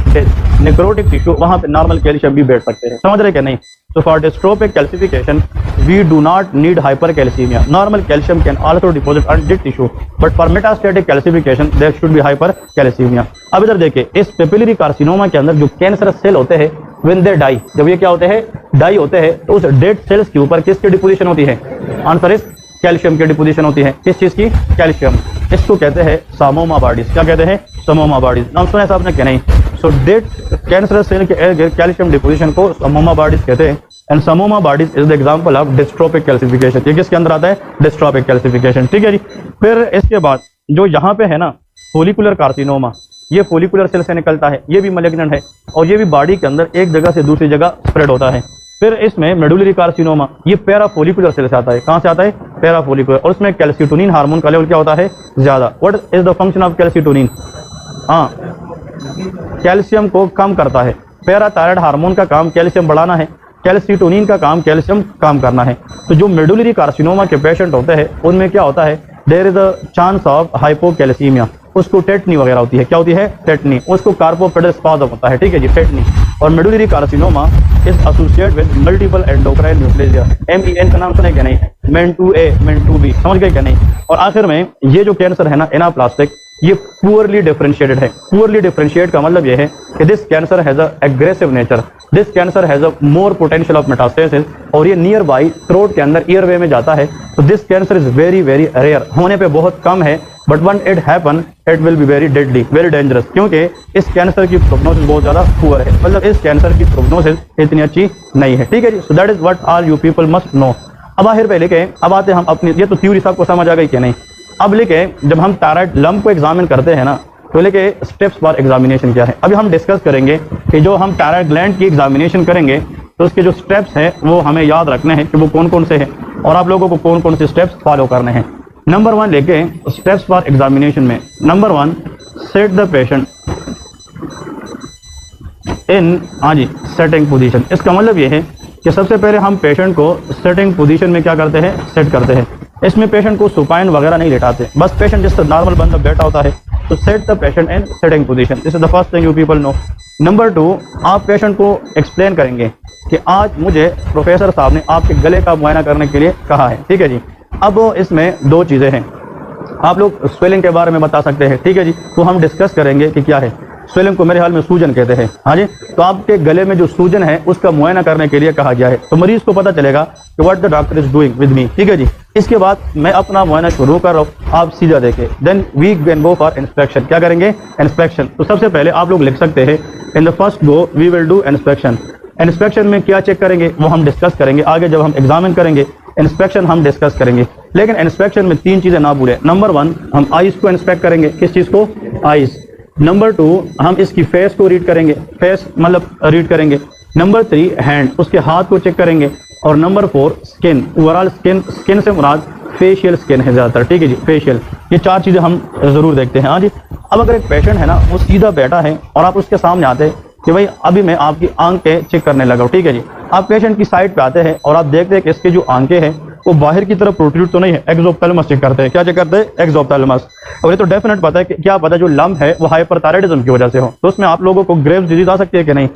A: नेक्रोटिक टिश्यू, वहाँ पे नॉर्मल कैल्शियम भी बैठ सकते हैं। समझ रहे क्या नहीं। So for dystrophic calcification, we do not need hypercalcemia. Normal calcium can also deposit on dead tissue, but for metastatic calcification, there should be hypercalcemia. अब इधर देखिए, इस पेपिलरी कार्सिनोमा के अंदर जो कैंसरस सेल होते हैं, when they die, जब ये क्या होते हैं, डाई होते हैं, तो उस डेड सेल्स के ऊपर किसकी डिपोजिशन होती है, आंसर इज कैल्शियम की डिपोजिशन होती है। किस चीज की, कैल्शियम। इसको कहते हैं सामोमा बॉडीज। क्या कहते हैं, सामोमा बॉडीज। नाम सुना है साहब ने क्या नहीं। सो डेड कैंसरस सेल के कैल्शियम डिपोजिशन को सामोमा बॉडीज कहते हैं। And psammoma bodies is the example of dystrophic calcification. ये किसके अंदर आता है, डिस्ट्रोपिक कैल्सिफिकेशन। ठीक है जी। फिर इसके बाद जो यहाँ पे है ना, फोलिकुलर कार्सिनोमा, ये फोलिकुलर सेल से निकलता है, ये भी मैलिग्नेंट है, और ये भी बॉडी के अंदर एक जगह से दूसरी जगह स्प्रेड होता है। फिर इसमें मेडुलरी कार्सिनोमा, ये पैराफोलिकुलर सेल से आता है। कहाँ से आता है? पैराफोलिकुलर। और उसमें कैल्सिटोनिन हार्मोन का लेवल क्या होता है? ज्यादा। What is the function of calcitonin? हाँ, कैल्शियम को कम करता है। पैराथायराइड हार्मोन का काम कैल्शियम बढ़ाना है, कैल्सिटोनिन का काम कैल्शियम कम करना है। तो जो मेडुलरी कार्सिनोमा के पेशेंट होते हैं उनमें क्या होता है? There is a chance of hypocalcemia, उसको टेटनी वगैरह होती है। क्या होती है? टेटनी। उसको कार्पोपेडल स्पाज्म होता है, ठीक है जी, टेटनी। और medullary carcinoma is associated with multiple endocrine neoplasia. MEN का नाम सुने क्या नहीं? MEN2A, MEN2B, समझ गए क्या नहीं? और आखिर में ये जो कैंसर है ना, एनाप्लास्टिक, ये पुअरली डिफरेंशिएटेड है। पुअरली डिफरेंशिएट का मतलब ये है कि this cancer has a aggressive nature, this cancer has a more potential of metastasis, और ये नियर बाई थ्रोट के अंदर ईयरवे में जाता है। तो this cancer is very very rare, होने पे बहुत कम है, but when it happen it will be very deadly, very dangerous, क्योंकि इस कैंसर की प्रोग्नोसिस बहुत ज्यादा पुअर है। मतलब इस कैंसर की प्रोग्नोसिस इतनी अच्छी नहीं है, ठीक है जी। So that is what all you people must know. अब आखिर पे लेके अब आते हैं हम अपनी, ये तो थ्योरी सबको समझ आ गई कि नहीं? अब लेके जब हम थायराइड लंप को एग्जामिन करते हैं ना, तो लेके स्टेप्स फॉर एग्जामिनेशन क्या है, अभी हम डिस्कस करेंगे कि जो हम थायराइड ग्लैंड की एग्जामिनेशन करेंगे तो उसके जो स्टेप्स हैं वो हमें याद रखने हैं कि वो कौन कौन से हैं, और आप लोगों को कौन कौन से स्टेप्स फॉलो करने हैं। नंबर 1 लेके स्टेप्स फॉर एग्जामिनेशन में, number 1, set the patient in, हाँ जी, सेटिंग पोजीशन। इसका मतलब ये है कि सबसे पहले हम पेशेंट को सेटिंग पोजीशन में क्या करते हैं? सेट करते हैं। इसमें पेशेंट को सुपाइन वगैरह नहीं लेटाते, बस पेशेंट जिस नॉर्मल बंदा बैठा होता है। तो set the patient in setting position, this is the first thing you people know. Number 2, आप पेशेंट को एक्सप्लेन करेंगे कि आज मुझे प्रोफेसर साहब ने आपके गले का मुआयना करने के लिए कहा है, ठीक है जी। अब इसमें 2 चीज़ें हैं, आप लोग स्वेलिंग के बारे में बता सकते हैं, ठीक है जी। तो हम डिस्कस करेंगे कि क्या है स्वेलिंग को, मेरे हाल में सूजन कहते हैं, हाँ जी। तो आपके गले में जो सूजन है उसका मुआयना करने के लिए कहा गया है, तो मरीज को पता चलेगा कि what the doctor is doing with me, ठीक है जी। इसके बाद मैं अपना मुआयना शुरू कर रहा हूँ, आप सीधा देखें, then we can go for inspection. क्या करेंगे? इंस्पेक्शन। तो सबसे पहले आप लोग लिख सकते हैं, in the first go we will do inspection. Inspection में क्या चेक करेंगे वो हम डिस्कस करेंगे आगे, जब हम एग्जामिन करेंगे इंस्पेक्शन हम डिस्कस करेंगे। लेकिन इंस्पेक्शन में 3 चीजें ना भूलें। नंबर 1, हम आइज को इंस्पेक्ट करेंगे। किस चीज को? आइज। नंबर 2, हम इसकी फेस को रीड करेंगे, फेस मतलब रीड करेंगे। नंबर 3, हैंड, उसके हाथ को चेक करेंगे। और number 4, skin, overall skin. Skin से मुराद फेशियल स्किन है ज़्यादातर, ठीक है जी, फेशियल। ये 4 चीज़ें हम ज़रूर देखते हैं, हाँ जी। अब अगर एक पेशेंट है ना, वो सीधा बैठा है और आप उसके सामने आते हैं कि भाई अभी मैं आपकी आंखें चेक करने लगा हूँ, ठीक है जी। आप पेशेंट की साइड पे आते हैं और आप देखते हैं कि इसके जो आंखें हैं वो बाहर की तरफ प्रोट्रूड तो नहीं है, एक्सोप्थेल्मस चेक करते हैं। क्या चेक करते हैं? एक्सोप्थेल्मस। और ये तो डेफिनेट पता है कि क्या पता है जो लंप है वो हाइपरथायराइडिज्म की वजह से हो, तो उसमें आप लोगों को ग्रेव्स डिजीज आ सकती है कि नहीं।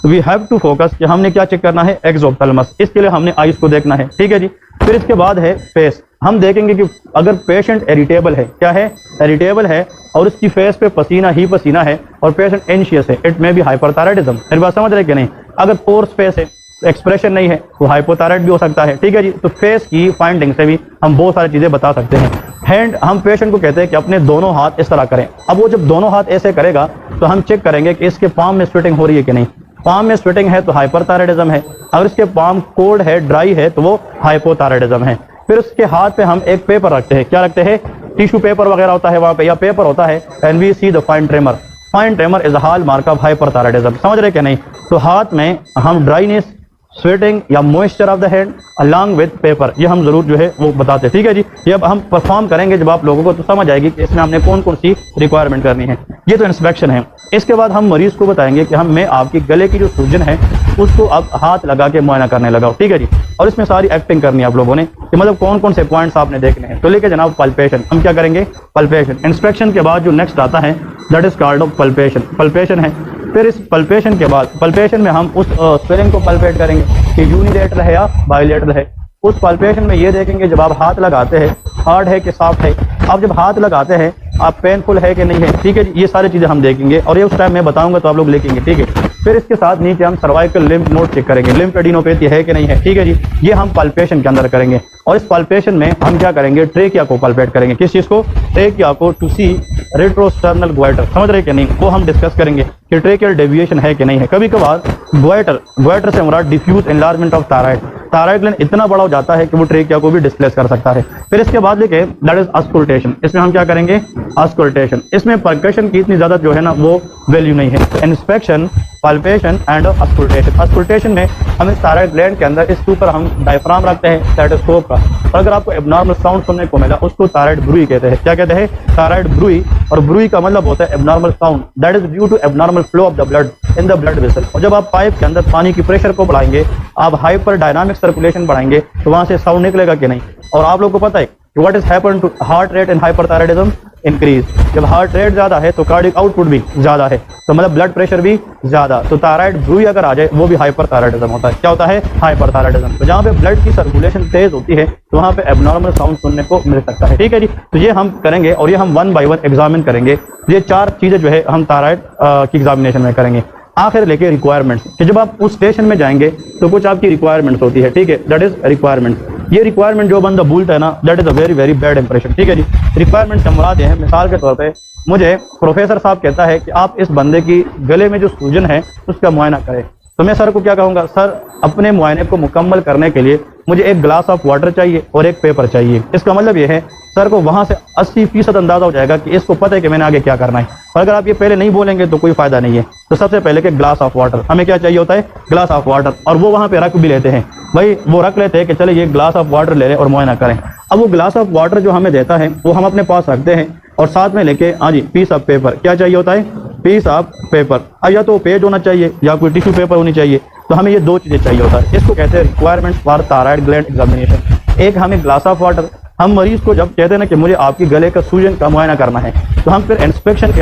A: वी हैव टू फोकस कि हमने क्या चेक करना है? एक्सोप्थेल्मस। इसके लिए हमने आइज को देखना है, ठीक है जी। फिर इसके बाद है फेस। हम देखेंगे कि अगर पेशेंट इरिटेबल है, क्या है? इरिटेबल है, और उसकी फेस पे पसीना ही पसीना है और पेशेंट एंशियस है, इट में भी हाइपरथायराइडिज्म। मेरी बात समझ रहे कि नहीं? अगर पोर्स फेस है, एक्सप्रेशन नहीं है, तो हाइपोथायराइड भी हो सकता है, ठीक है जी। तो फेस की फाइंडिंग से भी हम बहुत सारी चीजें बता सकते हैं। हैंड, हम पेशेंट को कहते हैं कि अपने दोनों हाथ इस तरह करें। अब वो जब दोनों हाथ ऐसे करेगा तो हम चेक करेंगे कि इसके पाम में स्वेटिंग हो रही है कि नहीं। पाम में स्वेटिंग है तो हाइपरथायराइडिज्म है, अगर इसके पाम कोल्ड है, ड्राई है, तो वो हाइपोथायराइडिज्म है। फिर उसके हाथ पे हम एक पेपर रखते हैं, क्या रखते हैं? टिश्यू पेपर वगैरह होता है वहां पे, या पेपर होता है, and we see the fine tremor. Fine tremor is hallmark of hyperthyroidism, समझ रहे क्या नहीं? तो हाथ में हम ड्राइनेस, स्वेटिंग या moisture of the hand along with paper, ये हम जरूर जो है वो बताते हैं, ठीक है जी। ये अब हम परफॉर्म करेंगे जब आप लोगों को तो समझ आएगी कि इसमें हमने कौन कौन सी रिक्वायरमेंट करनी है। ये तो इंस्पेक्शन है। इसके बाद हम मरीज को बताएंगे कि मैं आपकी गले की जो सूजन है उसको अब हाथ लगा के मुआयना करने लगाओ, ठीक है जी। और इसमें सारी एक्टिंग करनी है आप लोगों ने कि मतलब कौन कौन से पॉइंट्स आपने देखने हैं। तो लेके जनाब पल्पेशन, हम क्या करेंगे? पल्पेशन। इंस्पेक्शन के बाद जो नेक्स्ट आता है that is called off palpation. Palpation है। फिर इस पल्पेशन के बाद, पल्पेशन में हम उस स्वेलिंग को पल्पेट करेंगे कि यूनिलेटरल है या बायलेटरल है। उस पल्पेशन में ये देखेंगे जब आप हाथ लगाते हैं हार्ड है कि सॉफ्ट है। आप जब हाथ लगाते हैं आप पेनफुल है कि नहीं है, ठीक है। ये सारी चीजें हम देखेंगे और ये उस टाइम मैं बताऊंगा तो आप लोग लिखेंगे, ठीक है। फिर इसके साथ नीचे हम सर्वाइकल लिम्फ नोड चेक करेंगे, लिम्फेडिनोपैथी है कि नहीं है, ठीक है जी। ये हम पल्पेशन के अंदर करेंगे। और इस पल्पेशन में हम क्या करेंगे? ट्रेकिया को पल्पेट करेंगे। किस चीज को? ट्रेकिया को, टू सी रेट्रोस्टर्नल ग्वाइटर, समझ रहे कि नहीं? वो हम डिस्कस करेंगे कि ट्रेकियल डेविएशन है कि नहीं है। कभी कभार ग्वाइटर से हमारा diffuse enlargement of thyroid, thyroid gland इतना बड़ा हो जाता है कि वो ट्रेकिया को भी डिस्प्लेस कर सकता है। फिर इसके बाद लेके दैट इज अस्कुल्टेशन। इसमें हम क्या करेंगे? ऑस्कल्टेशन। इसमें परकशन की इतनी ज़्यादा जो है ना वो वैल्यू नहीं है। Inspection, palpation and auscultation. Auscultation में हमें थायराइड ग्लैंड के अंदर इसके ऊपर हम डायफ्राम रखते हैं स्टेथोस्कोप का, और अगर आपको एबनॉर्मल साउंड सुनने को मिला उसको थायराइड ब्रूई कहते हैं। क्या कहते हैं? Thyroid bruit. और ब्रूई का मतलब होता है abnormal sound, that is due to abnormal flow of the blood in the blood vessel. और जब आप पाइप के अंदर पानी की प्रेशर को बढ़ाएंगे, आप हाइपर डायनामिक सर्कुलेशन बढ़ाएंगे, तो वहां से साउंड निकलेगा कि नहीं। और आप लोगों को पता है what is happen to heart rate in hyperthyroidism? Increase. जब हार्ट रेट ज्यादा है तो कार्डियक आउटपुट भी ज्यादा है, तो मतलब ब्लड प्रेशर भी ज्यादा। तो थायराइड ब्रूई अगर आ जाए वो भी हाइपरथायराइडिज्म होता है। क्या होता है? हाइपरथायराइडिज्म। तो जहाँ पे ब्लड की सर्कुलेशन तेज होती है तो वहाँ पे एबनॉर्मल साउंड सुनने को मिल सकता है। ठीक है जी, तो ये हम करेंगे और ये हम 1 बाय 1 एग्जामिन करेंगे। ये 4 चीजें जो है हम थायराइड की एग्जामिनेशन में करेंगे। आखिर लेके रिक्वायरमेंट्स, कि जब आप उस स्टेशन में जाएंगे तो कुछ आपकी रिक्वायरमेंट्स होती है। ठीक है, दैट इज रिक्वायरमेंट। ये रिक्वायरमेंट जो बंदा भूलता है ना, that is a very very bad impression. ठीक है जी, रिक्वायरमेंट हम मुराद हैं, मिसाल के तौर पे मुझे प्रोफेसर साहब कहता है कि आप इस बंदे की गले में जो सूजन है उसका मुआयना करें, तो मैं सर को क्या कहूँगा? सर, अपने मुआयने को मुकम्मल करने के लिए मुझे एक ग्लास ऑफ वाटर चाहिए और एक पेपर चाहिए। इसका मतलब ये है सर को वहां से 80% अंदाजा हो जाएगा कि इसको पता है कि मैंने आगे क्या करना है। और अगर आप ये पहले नहीं बोलेंगे तो कोई फायदा नहीं है। तो सबसे पहले कि ग्लास ऑफ वाटर, हमें क्या चाहिए होता है? Glass of water. और वो वहां पे रख भी लेते हैं, भाई वो रख लेते हैं कि चले ये ग्लास ऑफ वाटर ले लें और मुआयना करें। अब वो ग्लास ऑफ वाटर जो हमें देता है वो हम अपने पास रखते हैं और साथ में लेके, हाँ जी, पीस ऑफ पेपर। क्या चाहिए होता है? Piece of paper. या तो पेज होना चाहिए या कोई टिश्यू पेपर होनी चाहिए। तो हमें ये 2 चीजें चाहिए होता है। इसको कहते हैं requirements for thyroid gland examination. एक हमें ग्लास ऑफ वाटर, हम मरीज को जब कहते हैं ना कि मुझे आपकी गले का सूजन का मुआयना करना है, तो हम फिर इंस्पेक्शन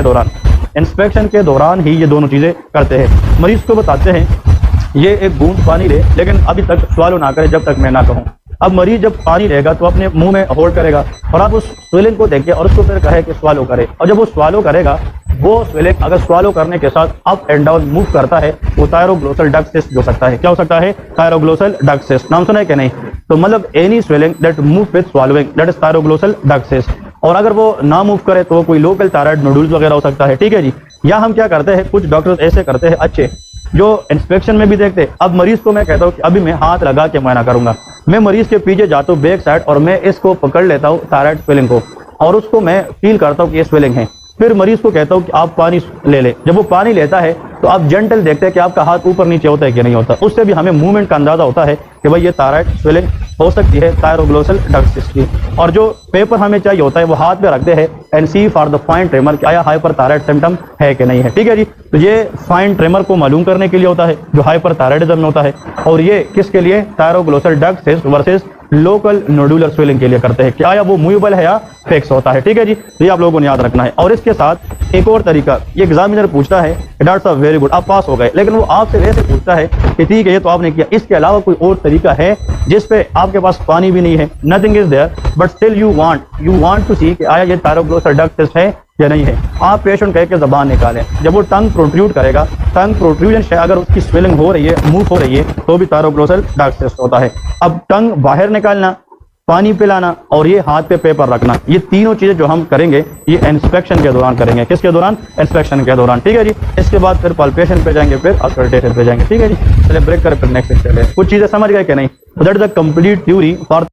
A: के दौरान ही ये दोनों चीजें करते हैं। मरीज को बताते हैं ये एक बूंद पानी ले, लेकिन अभी तक स्वालो ना करे जब तक मैं ना कहूँ। अब मरीज जब पानी लेगा तो अपने मुंह में होल्ड करेगा और आप उस स्वेलिंग को देखिए और उसको फिर कहे कि स्वालो करे। और जब वो स्वालो करेगा, वो स्वेलिंग अगर स्वालो करने के साथ अप एंड डाउन मूव करता है, वो थायरोग्लोसल डक्ट सिस्ट हो सकता है। क्या हो सकता है? Thyroglossal duct cyst. नाम सुना है कि नहीं? तो मतलब any swelling that move with swallowing, that is thyroglossal duct cyst. और अगर वो ना मूव करे तो वो कोई लोकल थायराइड नोडुल्स वगैरह हो सकता है। ठीक है जी। या हम क्या करते हैं, कुछ डॉक्टर्स ऐसे करते हैं अच्छे, जो इंस्पेक्शन में भी देखते हैं। अब मरीज को मैं कहता हूँ कि अभी मैं हाथ लगा के मुआयना करूंगा, मैं मरीज के पीछे जाता हूँ बैक साइड और मैं इसको पकड़ लेता हूँ थायराइड स्वेलिंग को, और उसको मैं फील करता हूँ कि ये स्वेलिंग है। फिर मरीज को कहता हूँ कि आप पानी ले ले। जब वो पानी लेता है तो आप जेंटल देखते हैं कि आपका हाथ ऊपर नीचे होता है कि नहीं होता। उससे भी हमें मूवमेंट का अंदाजा होता है कि भाई ये थायराइड स्वेलिंग हो सकती है, थायरोग्लोसल डक्ट सिस्ट की। और जो पेपर हमें चाहिए होता है वो हाथ में रखते हैं and see for the fine tremor, कि आया हाइपरथायराइड सिम्टम है कि नहीं है। ठीक है जी। तो ये फाइन ट्रेमर को मालूम करने के लिए होता है जो हाइपरथायराइडिज्म में होता है, और ये किसके लिए? Thyroglossal duct cyst versus local nodular swelling के लिए करते हैं कि आया वो मूवेबल है या फिक्स होता है। ठीक है जी। तो ये आप लोगों ने याद रखना है। और इसके साथ एक और तरीका, ये एग्जामिनर पूछता है, डॉक्टर साहब वेरी गुड, आप पास हो गए, लेकिन वो आपसे वैसे पूछता है कि ठीक है ये तो आपने किया, इसके अलावा कोई और तरीका है जिसपे आपके पास पानी भी नहीं है, nothing is there, but still you want to see कि आया ये थायरोग्लोसल डक्ट सिस्ट है या नहीं है। आप पेशेंट कह के जबान निकालें। जब वो टंग प्रोट्रूड करेगा, टंग प्रोट्रूजन से अगर उसकी स्वेलिंग हो रही है, मूव हो रही है, तो भी थायरोग्लोसल डक्ट सिस्ट होता है। अब टंग बाहर निकालना, पानी पिलाना और ये हाथ पे पेपर रखना, ये तीनों चीजें जो हम करेंगे ये इंस्पेक्शन के दौरान करेंगे। किसके दौरान? इंस्पेक्शन के दौरान। ठीक है जी। इसके बाद फिर पाल्पेशन पे जाएंगे, फिर ऑस्कल्टेशन पे जाएंगे। ठीक है जी। चलिए ब्रेक करें, फिर नेक्स्ट स्टेप है। कुछ चीजें समझ गए कि नहीं? That is the complete theory for